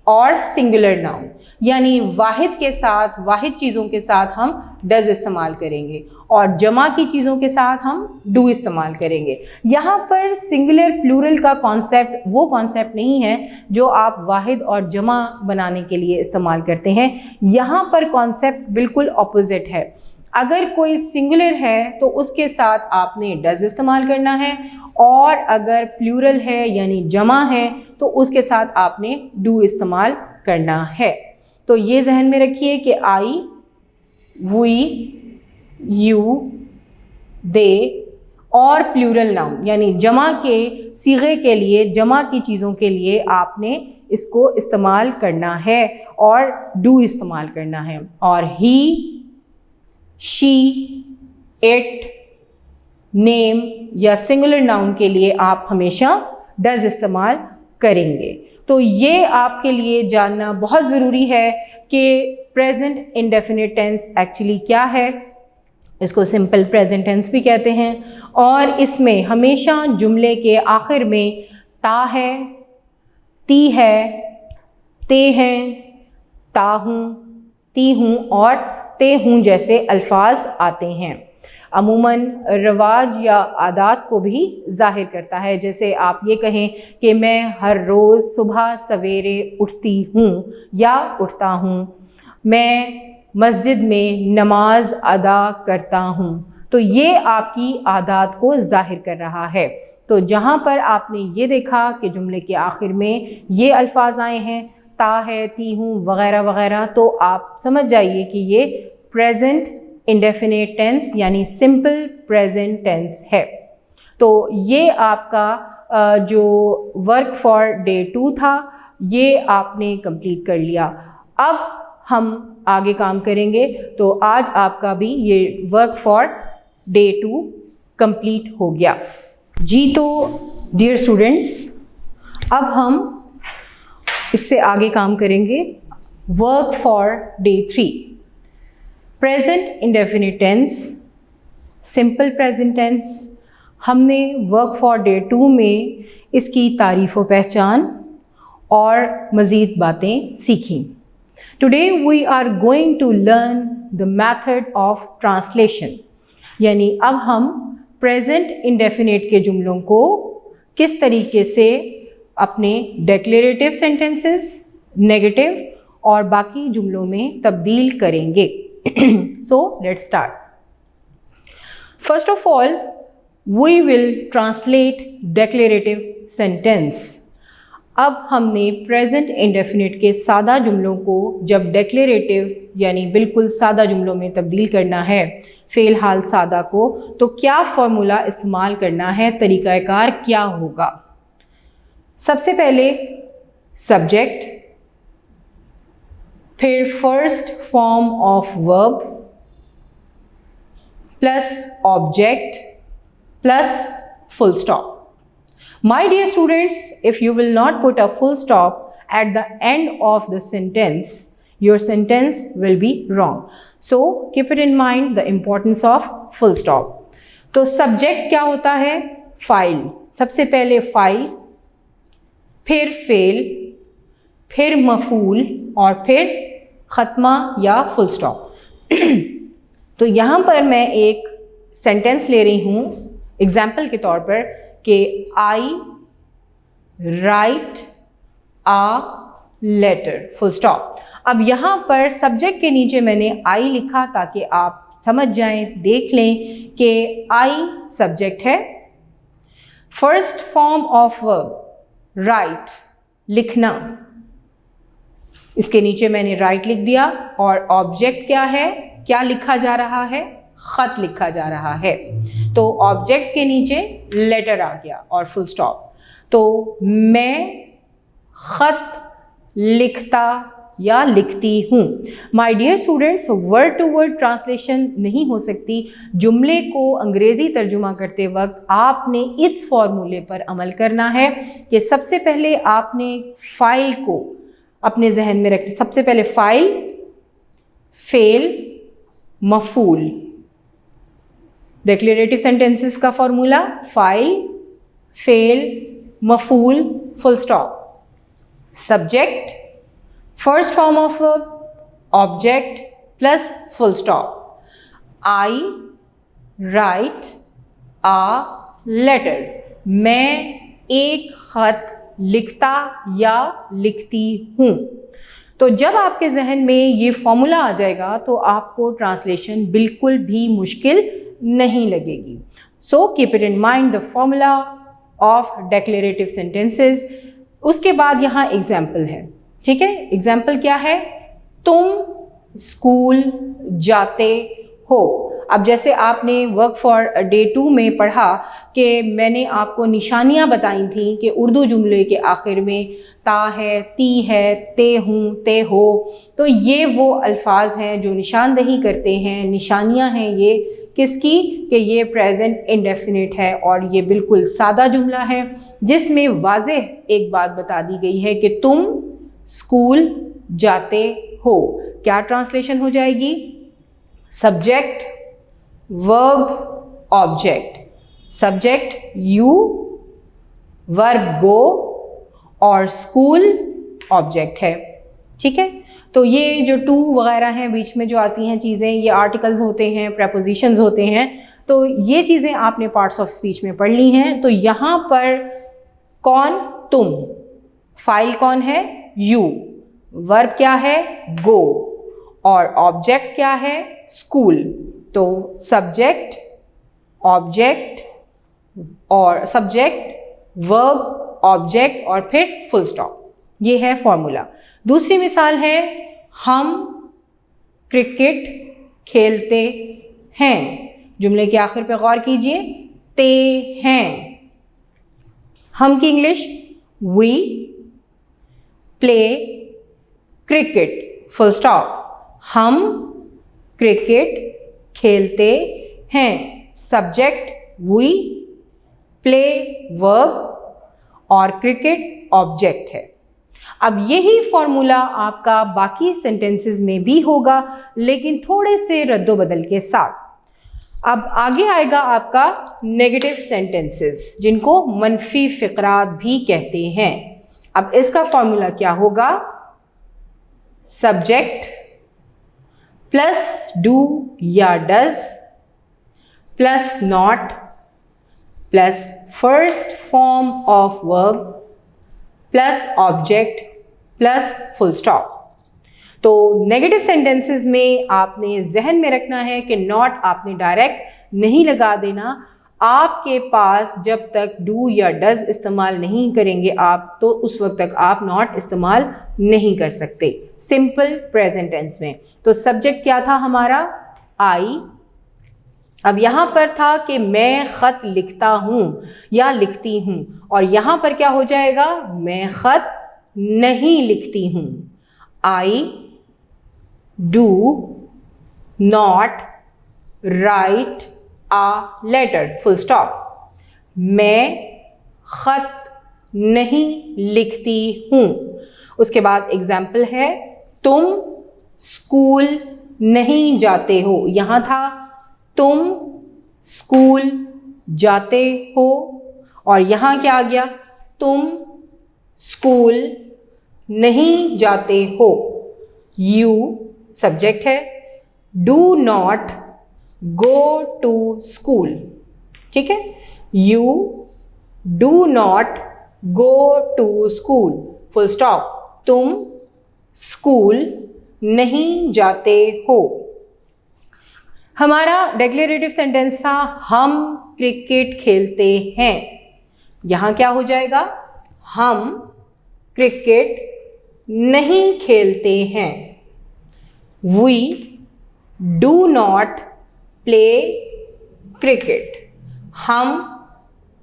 और सिंगुलर नाउन, यानी वाहिद के साथ, वाहिद चीज़ों के साथ हम डज इस्तेमाल करेंगे और जमा की चीज़ों के साथ हम डू इस्तेमाल करेंगे। यहाँ पर सिंगुलर प्लूरल का कॉन्सेप्ट वो कॉन्सेप्ट नहीं है जो आप वाहिद और जमा बनाने के लिए इस्तेमाल करते हैं। यहाँ पर कॉन्सेप्ट बिल्कुल ऑपोजिट है। अगर कोई सिंगुलर है तो उसके साथ आपने डज इस्तेमाल करना है, और अगर प्लूरल है यानी जमा है तो उसके साथ आपने डू इस्तेमाल करना है। तो ये जहन में रखिए कि आई, वी, यू, दे और प्लूरल नाउन यानी जमा के सीगे के लिए, जमा की चीज़ों के लिए आपने इसको इस्तेमाल करना है और डू इस्तेमाल करना है। और ही, शी, इट, नेम या सिंगुलर नाउन के लिए आप हमेशा डज इस्तेमाल करेंगे। तो ये आपके लिए जानना बहुत ज़रूरी है कि प्रेजेंट इंडेफिनिट टेंस एक्चुअली क्या है। इसको सिंपल प्रेजेंट टेंस भी कहते हैं, और इसमें हमेशा जुमले के आखिर में ता है, ती है, ते हैं, ता हूँ, ती हूँ और ते हूँ जैसे अल्फाज आते हैं। अमूमन रवाज या आदात को भी ज़ाहिर करता है। जैसे आप ये कहें कि मैं हर रोज़ सुबह सवेरे उठती हूँ या उठता हूँ, मैं मस्जिद में नमाज अदा करता हूँ, तो ये आपकी आदात को ज़ाहिर कर रहा है। तो जहाँ पर आपने ये देखा कि जुमले के आखिर में ये अल्फाज आए हैं, ता है, ती हूँ वग़ैरह वग़ैरह, तो आप समझ जाइए कि ये प्रेजेंट इंडेफिनिट टेंस यानी सिंपल प्रेजेंट टेंस है। तो ये आपका जो वर्क फॉर डे 2 था, ये आपने कंप्लीट कर लिया। अब हम आगे काम करेंगे, तो आज आपका भी ये वर्क फॉर डे 2 कंप्लीट हो गया जी। तो डियर स्टूडेंट्स, अब हम इससे आगे काम करेंगे work for day 3। Present indefinite tense, simple present tense. हमने वर्क फॉर डे 2 में इसकी तारीफ़ व पहचान और मज़ीद बातें सीखी। Today we are going to learn the method of translation, यानी अब हम प्रेजेंट इंडेफिनिट के जुमलों को किस तरीके से अपने डिक्लेरेटिव सेंटेंसेस, नेगेटिव और बाकी जुमलों में तब्दील करेंगे। So let's start. First of all, we will translate declarative sentence. अब हमने प्रेजेंट इंडेफिनिट के सादा जुमलों को जब डिक्लेरेटिव यानी बिल्कुल सादा जुमलों में तब्दील करना है, फ़ेल हाल सादा को, तो क्या फॉर्मूला इस्तेमाल करना है, तरीक़ाकार क्या होगा। सबसे पहले सब्जेक्ट, फिर first form of verb plus object plus full stop. My dear students, if you will not put a full stop at the end of the sentence, your sentence will be wrong. So keep it in mind the importance of full stop. तो subject क्या होता है? File. सबसे पहले file, फिर fail, फिर मफूल और फिर खत्मा या फुल स्टॉप. तो यहाँ पर मैं एक सेंटेंस ले रही हूँ एग्जाम्पल के तौर पर कि I write a letter, full stop. अब यहाँ पर सब्जेक्ट के नीचे मैंने आई लिखा ताकि आप समझ जाएं, देख लें कि आई सब्जेक्ट है. First form of verb right, लिखना, इसके नीचे मैंने राइट लिख दिया. और ऑब्जेक्ट क्या है? क्या लिखा जा रहा है? खत लिखा जा रहा है. तो ऑब्जेक्ट के नीचे लेटर आ गया और फुल स्टॉप. तो मैं खत लिखता या लिखती हूँ. My dear students, word to word translation नहीं हो सकती. जुमले को अंग्रेज़ी तर्जुमा करते वक्त आपने इस फॉर्मूले पर अमल करना है कि सबसे पहले आपने फाइल को अपने जहन में रखना. सबसे पहले फाइल, फेल, मफूल. डिक्लेरेटिव सेंटेंसेस का फॉर्मूला फाइल, फेल, मफूल, full stop. Subject, first form of verb, object plus full stop. I write a letter, मैं एक खत लिखता या लिखती हूँ. तो जब आपके जहन में ये फॉर्मूला आ जाएगा तो आपको ट्रांसलेशन बिल्कुल भी मुश्किल नहीं लगेगी. So keep it in mind the formula of declarative sentences. उसके बाद यहाँ एग्जाम्पल है. ठीक है, एग्जाम्पल क्या है? तुम स्कूल जाते हो. अब जैसे आपने वर्क फॉर डे 2 में पढ़ा कि मैंने आपको निशानियां बताई थी कि उर्दू जुमले के आखिर में ता है, ती है, ते हूँ, ते हो. तो ये वो अल्फाज हैं जो निशानदही करते हैं, निशानियां हैं ये किसकी? कि ये प्रेजेंट इंडेफिनिट है और ये बिल्कुल सादा जुमला है जिसमें वाज़ेह एक बात बता दी गई है कि तुम स्कूल जाते हो. क्या ट्रांसलेशन हो जाएगी? Subject, verb, object. Subject you, verb go और स्कूल ऑब्जेक्ट है. ठीक है, तो ये जो टू वगैरह हैं बीच में जो आती हैं चीज़ें, ये आर्टिकल्स होते हैं, प्रेपोजिशंस होते हैं. तो ये चीज़ें आपने पार्ट्स ऑफ स्पीच में पढ़ ली हैं. तो यहाँ पर कौन? तुम. फाइल कौन है? यू. वर्ब क्या है? गो. और ऑब्जेक्ट क्या है? स्कूल. तो सब्जेक्ट, ऑब्जेक्ट और सब्जेक्ट, वर्ब, ऑब्जेक्ट और फिर फुल स्टॉप. ये है फॉर्मूला. दूसरी मिसाल है, हम क्रिकेट खेलते हैं. जुमले के आखिर पे गौर कीजिए, ते हैं. हम की English we play cricket, full stop. हम क्रिकेट खेलते हैं. सब्जेक्ट वी, प्ले वर्ब और क्रिकेट ऑब्जेक्ट है. अब यही फॉर्मूला आपका बाकी सेंटेंसेस में भी होगा लेकिन थोड़े से रद्दोबदल के साथ. अब आगे आएगा आपका नेगेटिव सेंटेंसेस जिनको मनफी फ़िक़रात भी कहते हैं. अब इसका फॉर्मूला क्या होगा? सब्जेक्ट प्लस डू या does plus not plus first form of verb plus object plus full stop. तो नेगेटिव सेंटेंसेस में आपने जहन में रखना है कि नॉट आपने डायरेक्ट नहीं लगा देना. आपके पास जब तक डू या डज इस्तेमाल नहीं करेंगे आप, तो उस वक्त तक आप नॉट इस्तेमाल नहीं कर सकते सिंपल प्रेजेंट टेंस में. तो सब्जेक्ट क्या था हमारा? आई. अब यहाँ पर था कि मैं ख़त लिखता हूँ या लिखती हूँ और यहाँ पर क्या हो जाएगा? मैं ख़त नहीं लिखती हूँ. I do not write a letter, full stop. मैं खत नहीं लिखती हूँ। उसके बाद एग्जाम्पल है, तुम स्कूल नहीं जाते हो। यहाँ था तुम स्कूल जाते हो, और यहाँ क्या आ गया, तुम स्कूल नहीं जाते हो। यू सब्जेक्ट है, do not go to school. ठीक है, you do not go to school, full stop. तुम स्कूल नहीं जाते हो। हमारा डिक्लेरेटिव सेंटेंस था, हम क्रिकेट खेलते हैं। यहां क्या हो जाएगा, हम क्रिकेट नहीं खेलते हैं। We do not play cricket. हम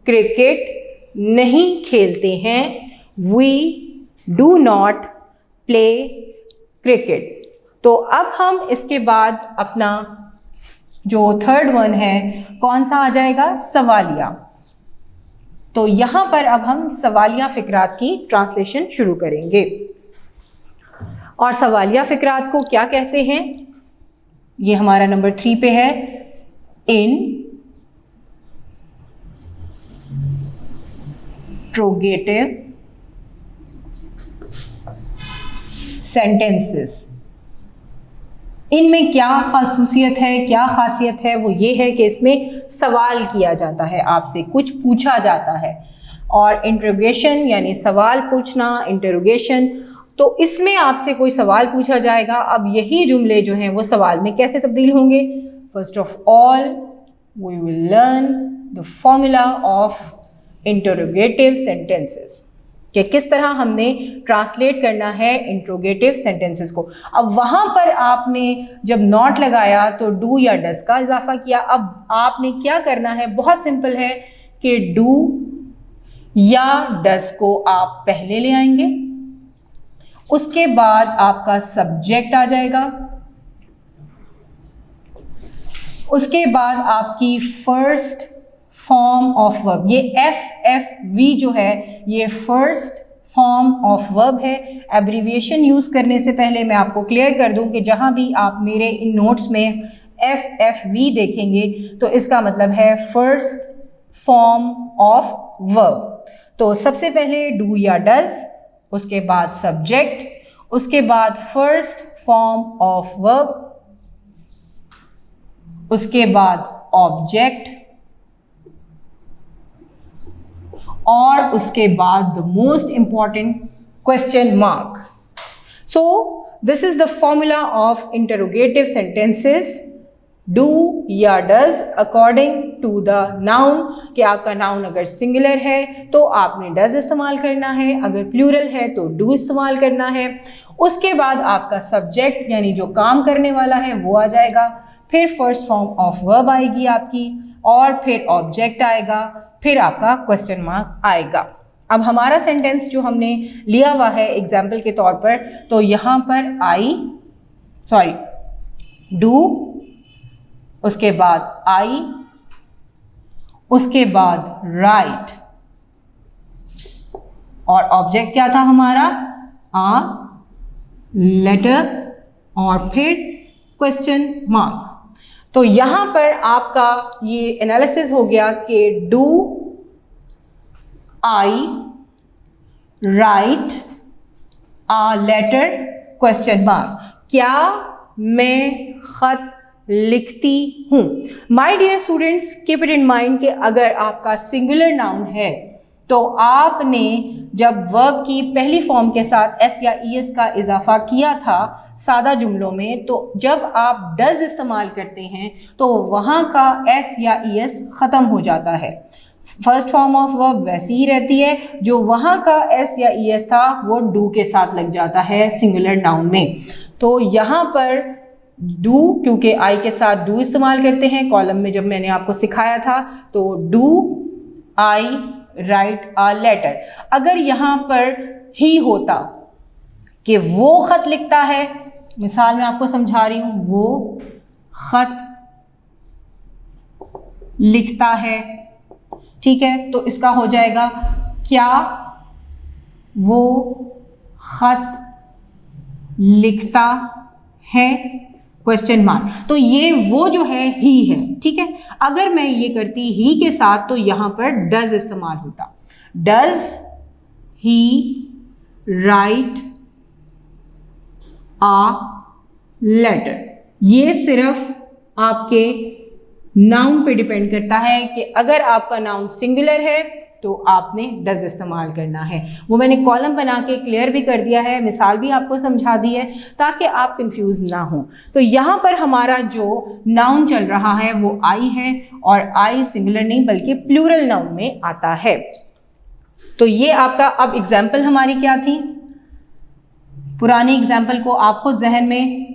क्रिकेट नहीं खेलते हैं। We do not play cricket. तो अब हम इसके बाद अपना जो थर्ड वन है, कौन सा आ जाएगा, सवालिया। तो यहां पर अब हम सवालिया फिक्रात की ट्रांसलेशन शुरू करेंगे। और सवालिया फिक्रात को क्या कहते हैं, ये हमारा नंबर 3 पे है। Interrogative sentences. इनमें क्या खासियत है, क्या खासियत है, वो ये है कि इसमें सवाल किया जाता है, आपसे कुछ पूछा जाता है। और इंट्रोगेशन यानी सवाल पूछना, इंटरोगेशन, तो इसमें आपसे कोई सवाल पूछा जाएगा। अब यही जुमले जो हैं वो सवाल में कैसे तब्दील होंगे। First of all we will learn the formula of interrogative sentences, कि किस तरह हमने ट्रांसलेट करना है इंट्रोगेटिव सेंटेंसेस को। अब वहाँ पर आपने जब नॉट लगाया तो डू या डज का इजाफा किया। अब आपने क्या करना है, बहुत सिंपल है कि डू या डज को आप पहले ले आएंगे, उसके बाद आपका सब्जेक्ट आ जाएगा, उसके बाद आपकी फर्स्ट फॉर्म ऑफ वर्ब। ये FFV जो है ये फर्स्ट फॉर्म ऑफ वर्ब है। एब्रीविएशन यूज करने से पहले मैं आपको क्लियर कर दूं कि जहां भी आप मेरे इन नोट्स में FFV देखेंगे तो इसका मतलब है फर्स्ट फॉर्म ऑफ वर्ब। तो सबसे पहले डू या डज, उसके बाद सब्जेक्ट, उसके बाद फर्स्ट फॉर्म ऑफ वर्ब, उसके बाद ऑब्जेक्ट, और उसके बाद the most important question mark. So this is the formula of interrogative sentences, do या does according to the noun. कि आपका नाउन अगर सिंगुलर है तो आपने डज इस्तेमाल करना है, अगर प्लूरल है तो डू इस्तेमाल करना है। उसके बाद आपका सब्जेक्ट यानी जो काम करने वाला है वो आ जाएगा, फिर फर्स्ट फॉर्म ऑफ वर्ब आएगी आपकी, और फिर ऑब्जेक्ट आएगा, फिर आपका क्वेश्चन मार्क आएगा। अब हमारा सेंटेंस जो हमने लिया हुआ है एग्जाम्पल के तौर पर, तो यहाँ पर डू, उसके बाद आई, उसके बाद राइट, और ऑब्जेक्ट क्या था हमारा, आ लेटर, और फिर क्वेश्चन मार्क। तो यहां पर आपका ये एनालिसिस हो गया कि do I write a letter question mark, क्या मैं खत लिखती हूं। My dear students, keep it in mind कि अगर आपका सिंगुलर नाउन है तो आपने जब वर्ब की पहली फॉर्म के साथ एस या ईएस का इजाफा किया था सादा जुमलों में, तो जब आप डज इस्तेमाल करते हैं तो वहाँ का एस या ईएस ख़त्म हो जाता है। फर्स्ट फॉर्म ऑफ वर्ब वैसी ही रहती है, जो वहाँ का एस या ईएस था वो डू के साथ लग जाता है सिंगुलर नाउन में। तो यहाँ पर डू, क्योंकि आई के साथ डू इस्तेमाल करते हैं, कॉलम में जब मैंने आपको सिखाया था, तो do I write a letter. अगर यहाँ पर ही होता कि वो खत लिखता है, मिसाल मैं आपको समझा रही हूँ, वो खत लिखता है, ठीक है, तो इसका हो जाएगा क्या वो खत लिखता है, क्वेश्चन मार्क। तो ये वो जो है ही है, ठीक है। अगर मैं ये करती ही के साथ तो यहां पर डज इस्तेमाल होता, does he write a letter. ये सिर्फ आपके नाउन पे डिपेंड करता है कि अगर आपका नाउन सिंगुलर है तो आपने डज इस्तेमाल करना है। वो मैंने कॉलम बना के क्लियर भी कर दिया है, मिसाल भी आपको समझा दी है ताकि आप कंफ्यूज ना हो। तो यहाँ पर हमारा जो नाउन चल रहा है वो आई है, और आई सिंगुलर नहीं बल्कि प्लूरल नाउन में आता है। तो ये आपका अब एग्जाम्पल हमारी क्या थी, पुरानी एग्जाम्पल को आप खुद जहन में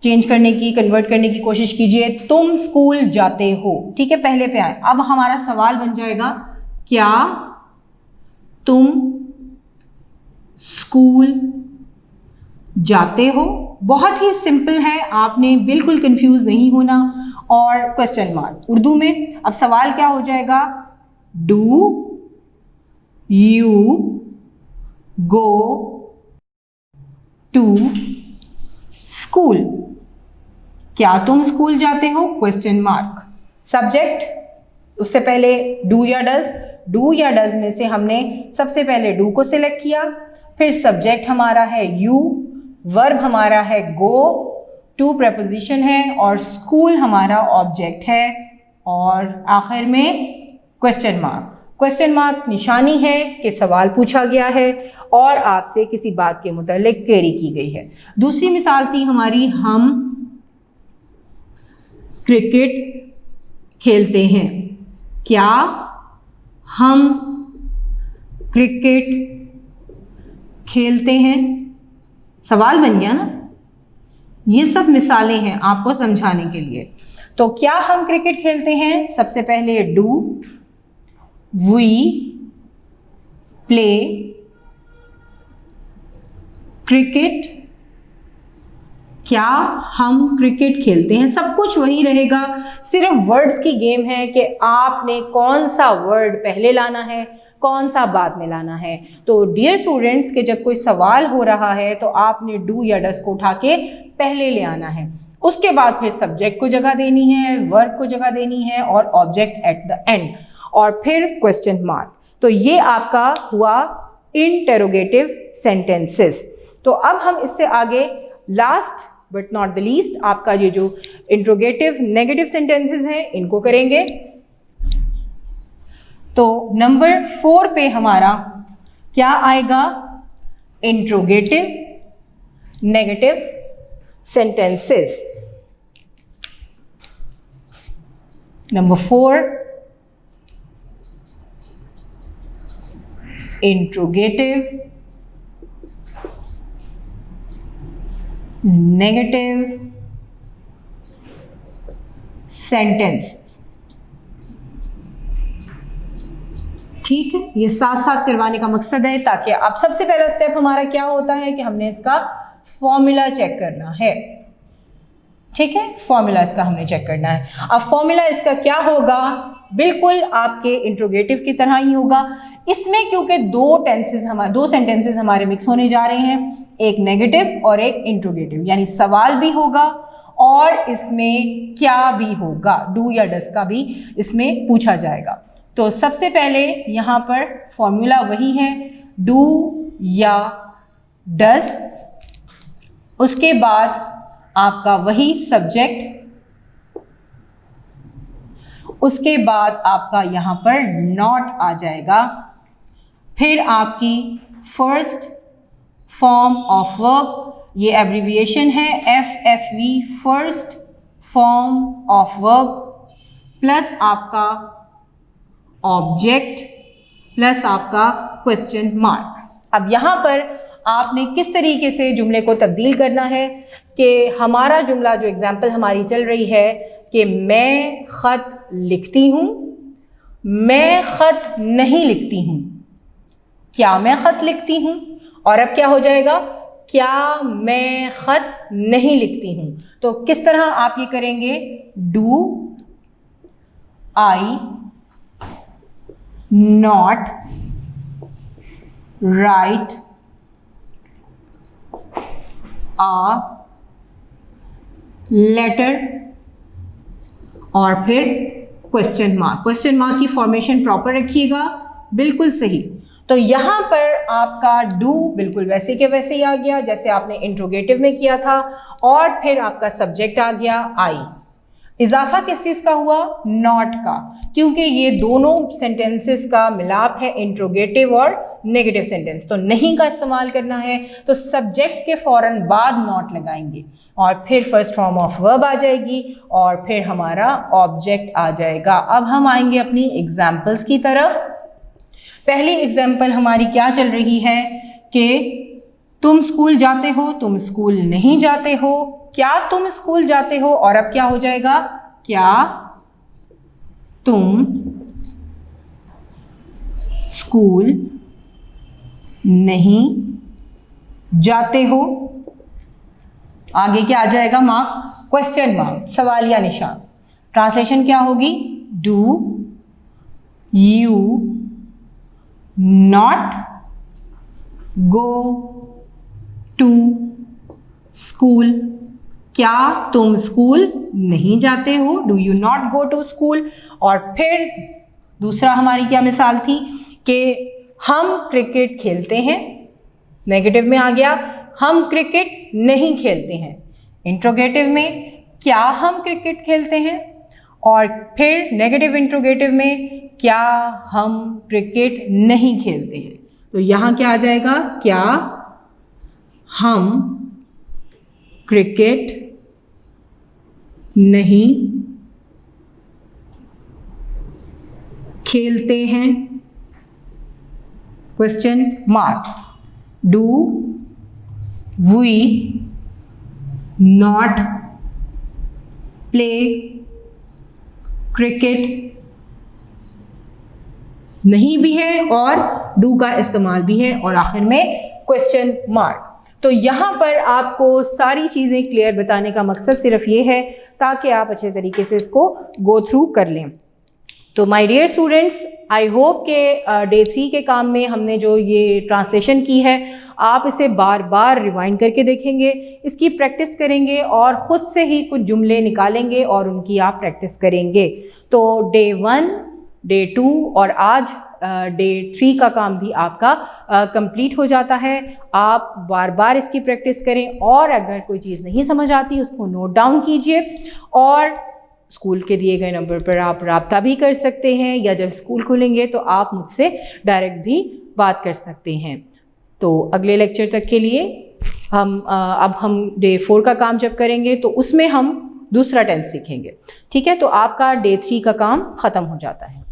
चेंज करने की, कन्वर्ट करने की कोशिश कीजिए। तुम स्कूल जाते हो, ठीक है, पहले पे आए। अब हमारा सवाल बन जाएगा क्या तुम स्कूल जाते हो। बहुत ही सिंपल है, आपने बिल्कुल कंफ्यूज नहीं होना। और क्वेश्चन मार्क उर्दू में। अब सवाल क्या हो जाएगा, do you go to school, क्या तुम स्कूल जाते हो, क्वेश्चन मार्क। सब्जेक्ट, उससे पहले डू या डज, डू या डज में से हमने सबसे पहले डू को सिलेक्ट किया, फिर सब्जेक्ट हमारा है यू, वर्ब हमारा है गो, टू प्रपोजिशन है, और स्कूल हमारा ऑब्जेक्ट है, और आखिर में क्वेश्चन मार्क। क्वेश्चन मार्क निशानी है कि सवाल पूछा गया है और आपसे किसी बात के मुतालिक क्वेरी की गई है। दूसरी मिसाल थी हमारी, हम क्रिकेट खेलते हैं, क्या हम क्रिकेट खेलते हैं, सवाल बन गया ना। ये सब मिसालें हैं आपको समझाने के लिए। तो क्या हम क्रिकेट खेलते हैं, सबसे पहले डू, वी प्ले क्रिकेट, क्या हम क्रिकेट खेलते हैं, सब कुछ वही रहेगा, सिर्फ वर्ड्स की गेम है कि आपने कौन सा वर्ड पहले लाना है, कौन सा बाद में लाना है। तो डियर स्टूडेंट्स के जब कोई सवाल हो रहा है तो आपने डू या डज को उठा के पहले ले आना है, उसके बाद फिर सब्जेक्ट को जगह देनी है, वर्ब को जगह देनी है, और ऑब्जेक्ट एट द एंड, और फिर क्वेश्चन मार्क। तो ये आपका हुआ इंटेरोगेटिव सेंटेंसेस। तो अब हम इससे आगे last but not the least आपका ये जो इंट्रोगेटिव नेगेटिव सेंटेंसेस हैं इनको करेंगे। तो नंबर 4 पे हमारा क्या आएगा, interrogative negative sentences. Number 4 interrogative negative sentences. ठीक है, ये साथ साथ करवाने का मकसद है ताकि अब सबसे पहला स्टेप हमारा क्या होता है कि हमने इसका फॉर्मूला चेक करना है। ठीक है, फॉर्मूला इसका हमने चेक करना है। अब फॉर्मूला इसका क्या होगा, बिल्कुल आपके इंट्रोगेटिव की तरह ही होगा। इसमें क्योंकि दो सेंटेंसेस हमारे मिक्स होने जा रहे हैं, एक नेगेटिव और एक इंट्रोगेटिव, यानी सवाल भी होगा और इसमें क्या भी होगा, डू या डज का भी इसमें पूछा जाएगा। तो सबसे पहले यहाँ पर फॉर्मूला वही है, डू या डज, उसके बाद आपका वही सब्जेक्ट, उसके बाद आपका यहाँ पर नॉट आ जाएगा, फिर आपकी फर्स्ट फॉर्म ऑफ वर्ब, ये एब्रीविएशन है FFV, first form of verb, plus आपका ऑब्जेक्ट, प्लस आपका क्वेश्चन मार्क। अब यहाँ पर आपने किस तरीके से जुमले को तब्दील करना है कि हमारा जुमला जो एग्जाम्पल हमारी चल रही है कि मैं ख़त लिखती हूँ, मैं ख़त नहीं लिखती हूँ, क्या मैं ख़त लिखती हूँ, और अब क्या हो जाएगा, क्या मैं ख़त नहीं लिखती हूँ। तो किस तरह आप ये करेंगे, do I not write a letter, और फिर क्वेश्चन मार्क की फॉर्मेशन प्रॉपर रखिएगा, बिल्कुल सही। तो यहाँ पर आपका डू बिल्कुल वैसे के वैसे ही आ गया जैसे आपने इंट्रोगेटिव में किया था, और फिर आपका सब्जेक्ट आ गया आई। इजाफा किस चीज़ का हुआ? नॉट का, क्योंकि ये दोनों सेंटेंसेस का मिलाप है, इंट्रोगेटिव और नेगेटिव सेंटेंस। तो नहीं का इस्तेमाल करना है तो सब्जेक्ट के फौरन बाद नॉट लगाएंगे, और फिर फर्स्ट फॉर्म ऑफ वर्ब आ जाएगी, और फिर हमारा ऑब्जेक्ट आ जाएगा। अब हम आएंगे अपनी एग्जाम्पल्स की तरफ। पहली एग्जाम्पल हमारी क्या चल रही है कि तुम स्कूल जाते हो, तुम स्कूल नहीं जाते हो, क्या तुम स्कूल जाते हो, और अब क्या हो जाएगा? क्या तुम स्कूल नहीं जाते हो। आगे क्या आ जाएगा? मार्क, क्वेश्चन मार्क, सवालिया निशान। ट्रांसलेशन क्या होगी? Do you not go to school? क्या तुम स्कूल नहीं जाते हो? Do you not go to school. और फिर दूसरा हमारी क्या मिसाल थी कि हम क्रिकेट खेलते हैं, नेगेटिव में आ गया, हम क्रिकेट नहीं खेलते हैं। इंट्रोगेटिव में क्या हम क्रिकेट खेलते हैं, और फिर नेगेटिव इंट्रोगेटिव में क्या हम क्रिकेट नहीं खेलते हैं। तो यहाँ क्या आ जाएगा? क्या हम क्रिकेट नहीं खेलते हैं, question mark. Do we not play cricket? नहीं भी है और डू का इस्तेमाल भी है, और आखिर में क्वेश्चन मार्क। तो यहाँ पर आपको सारी चीज़ें क्लियर बताने का मकसद सिर्फ ये है ताकि आप अच्छे तरीके से इसको गो थ्रू कर लें। तो my dear students, I hope के डे 3 के काम में हमने जो ये ट्रांसलेशन की है आप इसे बार बार रिवाइंड करके देखेंगे, इसकी प्रैक्टिस करेंगे और ख़ुद से ही कुछ जुमले निकालेंगे और उनकी आप प्रैक्टिस करेंगे। तो डे 1, डे 2 और आज डे 3 का काम भी आपका कंप्लीट हो जाता है। आप बार बार इसकी प्रैक्टिस करें, और अगर कोई चीज़ नहीं समझ आती उसको नोट डाउन कीजिए, और स्कूल के दिए गए नंबर पर आप राब्ता भी कर सकते हैं, या जब स्कूल खुलेंगे तो आप मुझसे डायरेक्ट भी बात कर सकते हैं। तो अगले लेक्चर तक के लिए अब हम डे 4 का काम जब करेंगे तो उसमें हम दूसरा टेंस सीखेंगे। ठीक है, तो आपका डे 3 का काम ख़त्म हो जाता है।